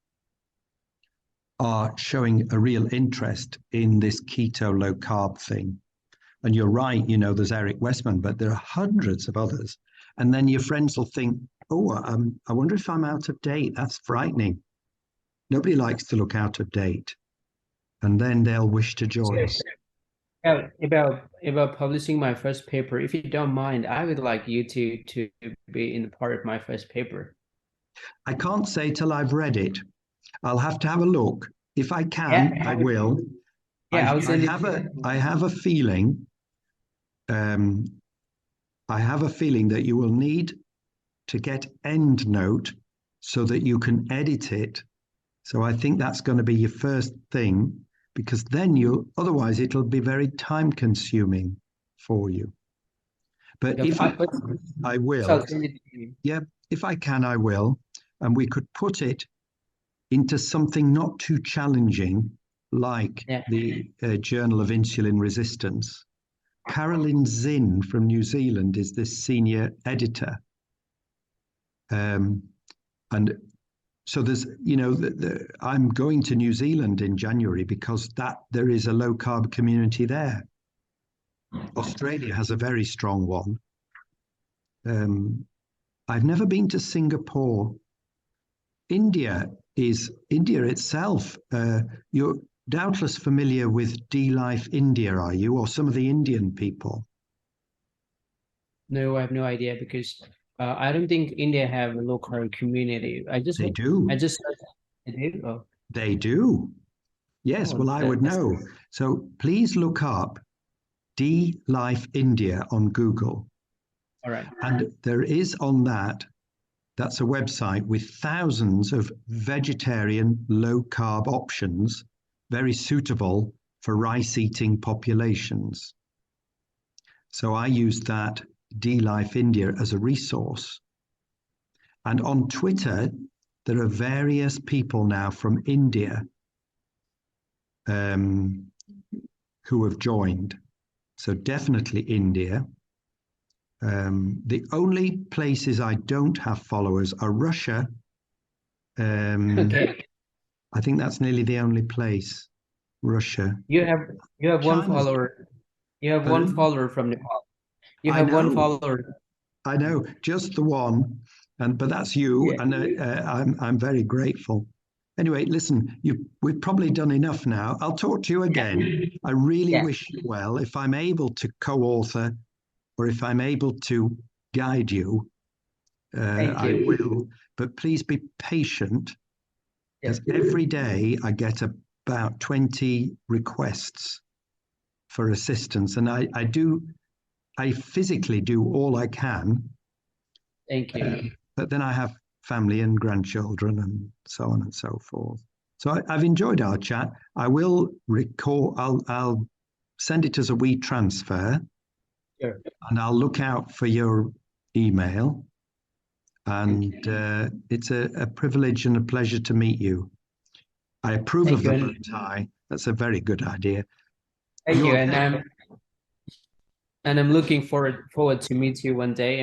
are showing a real interest in this keto low carb thing. And you're right, you know, there's Eric Westman, but there are hundreds of others. And then your friends will think, oh, I wonder if I'm out of date. That's frightening. Nobody likes to look out of date. And then they'll wish to join. About publishing my first paper, if you don't mind, I would like you to be in part of my first paper. I can't say till I've read it. I'll have to have a look. If I can, I will. Yeah, I have a feeling. I have a feeling that you will need to get EndNote so that you can edit it. So I think that's going to be your first thing, because then otherwise it'll be very time consuming for you. But if I will, yeah, if I can, I will. And we could put it into something not too challenging, like the Journal of Insulin Resistance. Carolyn Zinn from New Zealand is this senior editor. And so there's, you know, I'm going to New Zealand in January because there is a low carb community there. Australia has a very strong one. I've never been to Singapore. India itself. You're doubtless familiar with D-Life India, are you, or some of the Indian people? No, I have no idea, because I don't think India have a low carb community. They do. They do. Oh. They do. Yes. Oh, well, I would know. So please look up D-Life India on Google. All right. And there is on that's a website with thousands of vegetarian low carb options, very suitable for rice eating populations. So I used that D-Life India as a resource. And on Twitter, there are various people now from India who have joined. So definitely India. The only places I don't have followers are Russia. Okay. I think that's nearly the only place. Russia. You have one follower. You have one follower from Nepal. You have one follower. I know, just the one, but that's you, yeah. And I'm very grateful. Anyway, listen, we've probably done enough now. I'll talk to you again. I really wish you well. If I'm able to co-author, or if I'm able to guide you, I will. But please be patient, because every day I get about 20 requests for assistance, and I physically do all I can. Thank you. But then I have family and grandchildren and so on and so forth. So I've enjoyed our chat. I will record. I'll send it as a WeTransfer. Sure. And I'll look out for your email. And it's a privilege and a pleasure to meet you. I approve of the bow tie. That's a very good idea. Thank you. And I'm looking forward to meet you one day,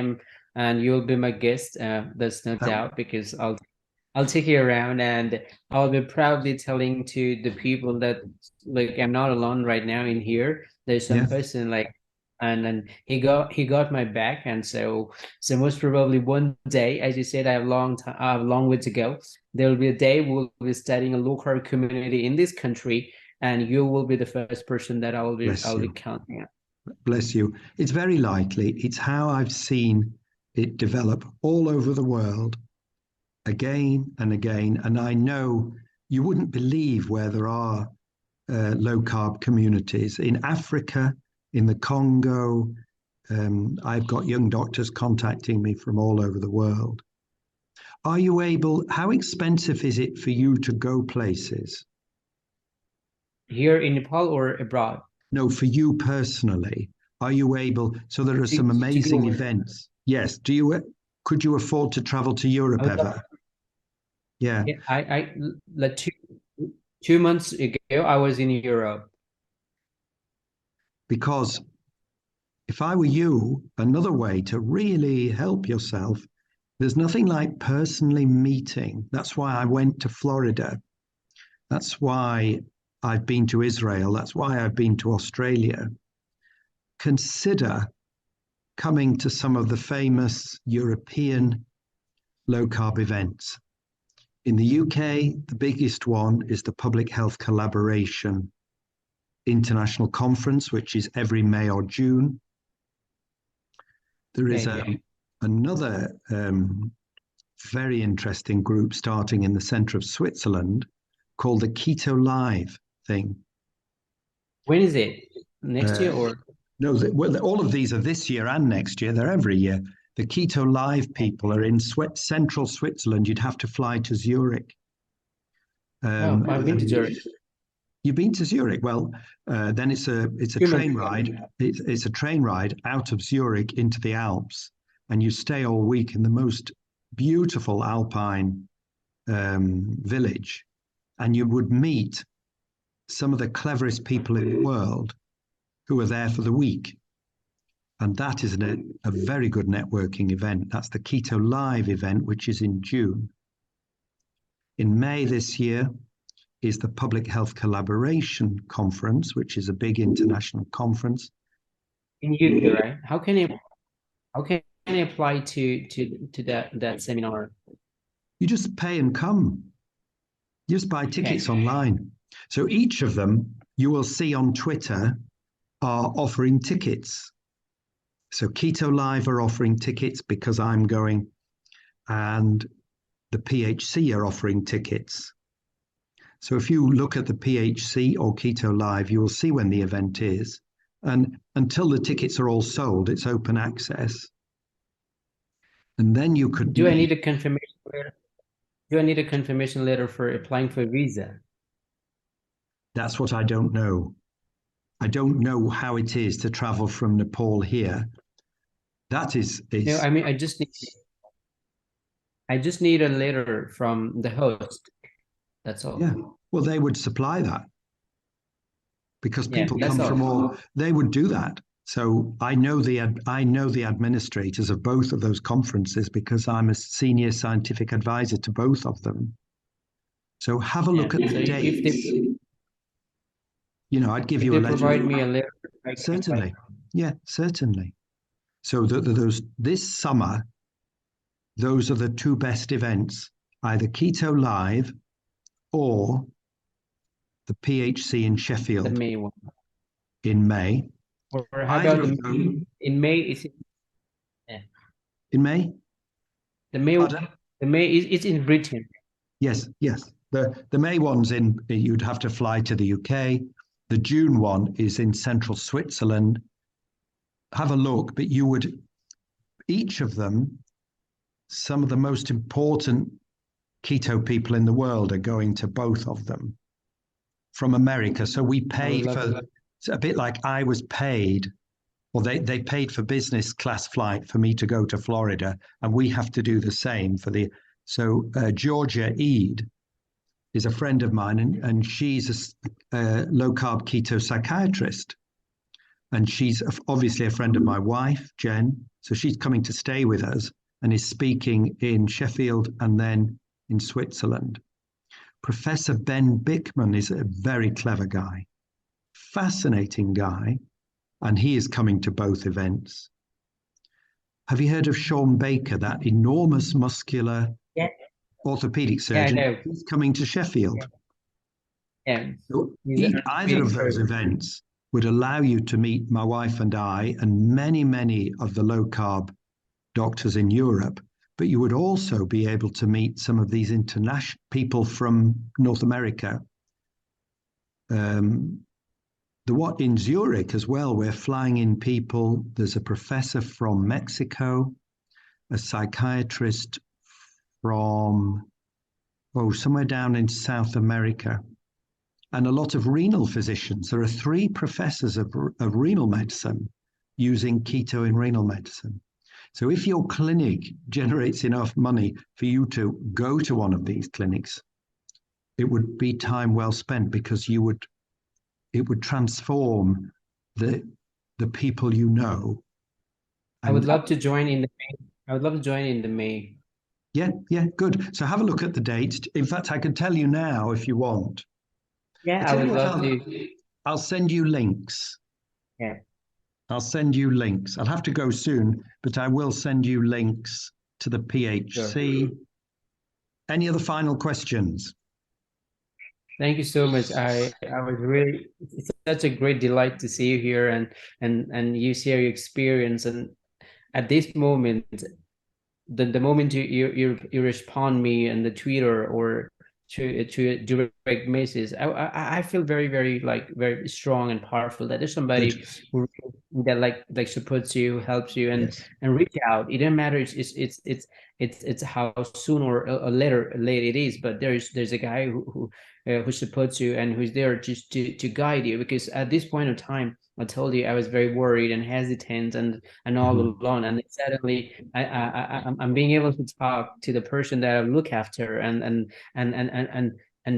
and you'll be my guest. There's no doubt, because I'll take you around, and I'll be proudly telling to the people that, like, I'm not alone right now in here. There's some person like, and he got my back, and so most probably one day, as you said, I have a long way to go. There will be a day we'll be studying a low carb community in this country, and you will be the first person that I'll be counting on. Bless you. It's very likely. It's how I've seen it develop all over the world again and again. And I know you wouldn't believe where there are low carb communities in Africa, in the Congo. I've got young doctors contacting me from all over the world. Are you able, how expensive is it for you to go places? Here in Nepal or abroad? No, for you personally. Are you able, so there are some amazing events. Yes. Could you afford to travel to Europe ever? Yeah. I like 2 months ago, I was in Europe. Because if I were you, another way to really help yourself, there's nothing like personally meeting. That's why I went to Florida. That's why I've been to Israel. That's why I've been to Australia. Consider coming to some of the famous European low carb events. In the UK, the biggest one is the Public Health Collaboration International Conference, which is every May or June. There is another very interesting group starting in the center of Switzerland called the Keto Live thing. When is it? Next year or? No, well, all of these are this year and next year. They're every year. The Keto Live people are in central Switzerland. You'd have to fly to Zurich. I've been to Zurich. You've been to Zurich? Well, then it's a train ride. It's a train ride out of Zurich into the Alps, and you stay all week in the most beautiful alpine village, and you would meet some of the cleverest people in the world who are there for the week. And that is a very good networking event. That's the Keto Live event, which is in June. In May this year is the Public Health Collaboration Conference, which is a big international conference. In UK, right? How can I apply to that seminar? You just pay and come. You just buy tickets online. So each of them you will see on Twitter are offering tickets. So Keto Live are offering tickets because I'm going, and the PHC are offering tickets. So if you look at the PHC or Keto Live, you will see when the event is. And until the tickets are all sold, it's open access. And then you could... Do I need a confirmation letter? Do I need a confirmation letter for applying for a visa? That's what I don't know. I don't know how it is to travel from Nepal here. That is... No, I mean, I just need a letter from the host. That's all. Yeah, well, they would supply that because people come from all. They would do that. So I know the administrators of both of those conferences because I'm a senior scientific advisor to both of them. So have a look at the dates. I'd give you a letter. Provide me a letter. Certainly, yeah, certainly. So this summer, those are the two best events: either Keto Live or the PHC in Sheffield. The May one. In May. Or how about in May? Is it? Yeah. In May? The May is in Britain. Yes. The May one's you'd have to fly to the UK. The June one is in central Switzerland. Have a look, but each of them, some of the most important keto people in the world are going to both of them from America. So we pay for, it's a bit like I was paid, or they paid for business class flight for me to go to Florida, and we have to do the same for Georgia Eade is a friend of mine, and she's a low carb keto psychiatrist. And she's obviously a friend of my wife, Jen. So she's coming to stay with us and is speaking in Sheffield and then in Switzerland. Professor Ben Bickman is a very clever guy, fascinating guy, and he is coming to both events. Have you heard of Sean Baker, that enormous muscular orthopedic surgeon? Yeah, He's coming to Sheffield. Yeah. So either of those events, would allow you to meet my wife and I and many, many of the low-carb doctors in Europe, but you would also be able to meet some of these international people from North America. The what in Zurich as well, we're flying in people. There's a professor from Mexico, a psychiatrist from, somewhere down in South America, and a lot of renal physicians. There are 3 professors of renal medicine using keto in renal medicine. So if your clinic generates enough money for you to go to one of these clinics, it would be time well spent, because it would transform the people you know. I would love to join in the May. I would love to join in the May. Yeah, good. So have a look at the dates. In fact, I can tell you now if you want. Yeah, I would love to. I'll send you links. Yeah. I'll send you links. I'll have to go soon, but I will send you links to the PHC. Sure. Any other final questions? Thank you so much. I was really, it's such a great delight to see you here and you share your experience. And at this moment, the moment you respond me in the Twitter or to direct message, I feel very, very very strong and powerful that there's somebody who that like supports you, helps you, and reach out. It doesn't matter. It's how soon or late it is, but there's a guy who supports you and who's there just to guide you. Because at this point of time, I told you I was very worried and hesitant and all alone, and suddenly I'm being able to talk to the person that I look after and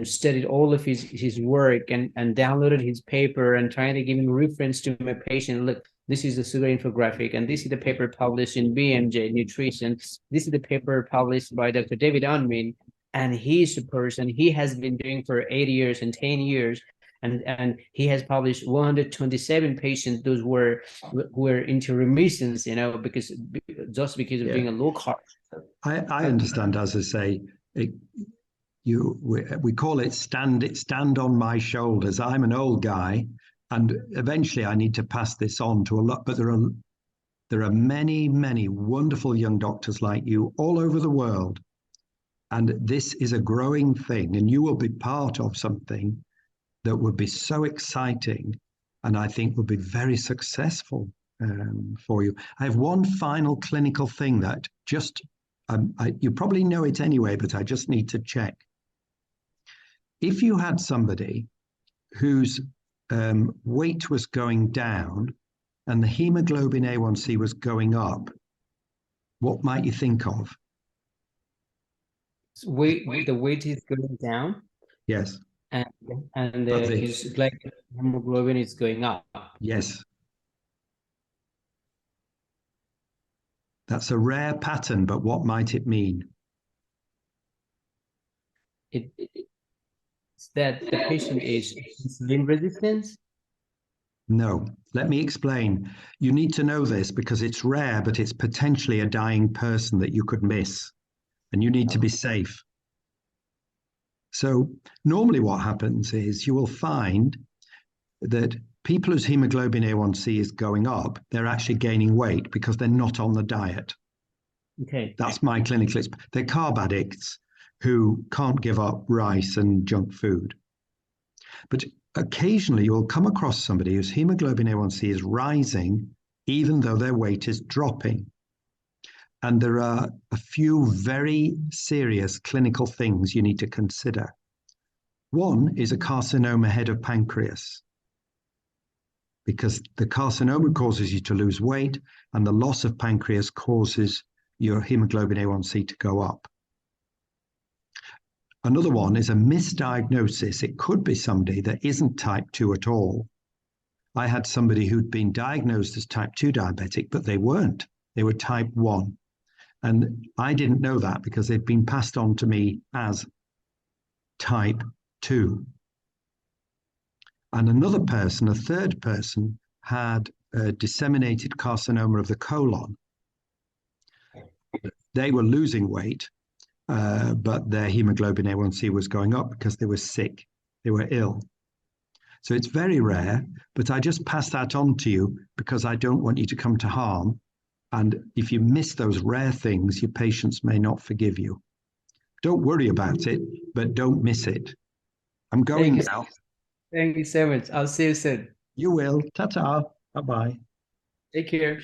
studied all of his work and downloaded his paper and trying to give him reference to my patient. Look, this is the sugar infographic, and this is the paper published in BMJ Nutrition. This is the paper published by Dr. David Unwin, and he's a person he has been doing for 8 years and 10 years. And he has published 127 patients. Those were into remissions, because of doing a low carb. I understand. As I say, we call it stand on my shoulders. I'm an old guy, and eventually I need to pass this on to a lot. But there are many, many wonderful young doctors like you all over the world, and this is a growing thing. And you will be part of something that would be so exciting, and I think would be very successful for you. I have one final clinical thing that just, you probably know it anyway, but I just need to check. If you had somebody whose weight was going down and the hemoglobin A1C was going up, what might you think of? The weight is going down? Yes. And his hemoglobin is going up. Yes. That's a rare pattern, but what might it mean? It's that the patient is insulin resistant? No. Let me explain. You need to know this because it's rare, but it's potentially a dying person that you could miss, and you need to be safe. So normally what happens is you will find that people whose hemoglobin A1C is going up, they're actually gaining weight because they're not on the diet. Okay. That's my clinical experience. They're carb addicts who can't give up rice and junk food. But occasionally you'll come across somebody whose hemoglobin A1C is rising even though their weight is dropping. And there are a few very serious clinical things you need to consider. One is a carcinoma head of pancreas, because the carcinoma causes you to lose weight and the loss of pancreas causes your hemoglobin A1C to go up. Another one is a misdiagnosis. It could be somebody that isn't type 2 at all. I had somebody who'd been diagnosed as type 2 diabetic, but they weren't. They were type 1. And I didn't know that because they'd been passed on to me as type 2. And another person, a third person, had a disseminated carcinoma of the colon. They were losing weight, but their hemoglobin A1C was going up because they were sick. They were ill. So it's very rare, but I just pass that on to you because I don't want you to come to harm. And if you miss those rare things, your patients may not forgive you. Don't worry about it, but don't miss it. I'm going now. Thank you so much. I'll see you soon. You will. Ta-ta. Bye-bye. Take care.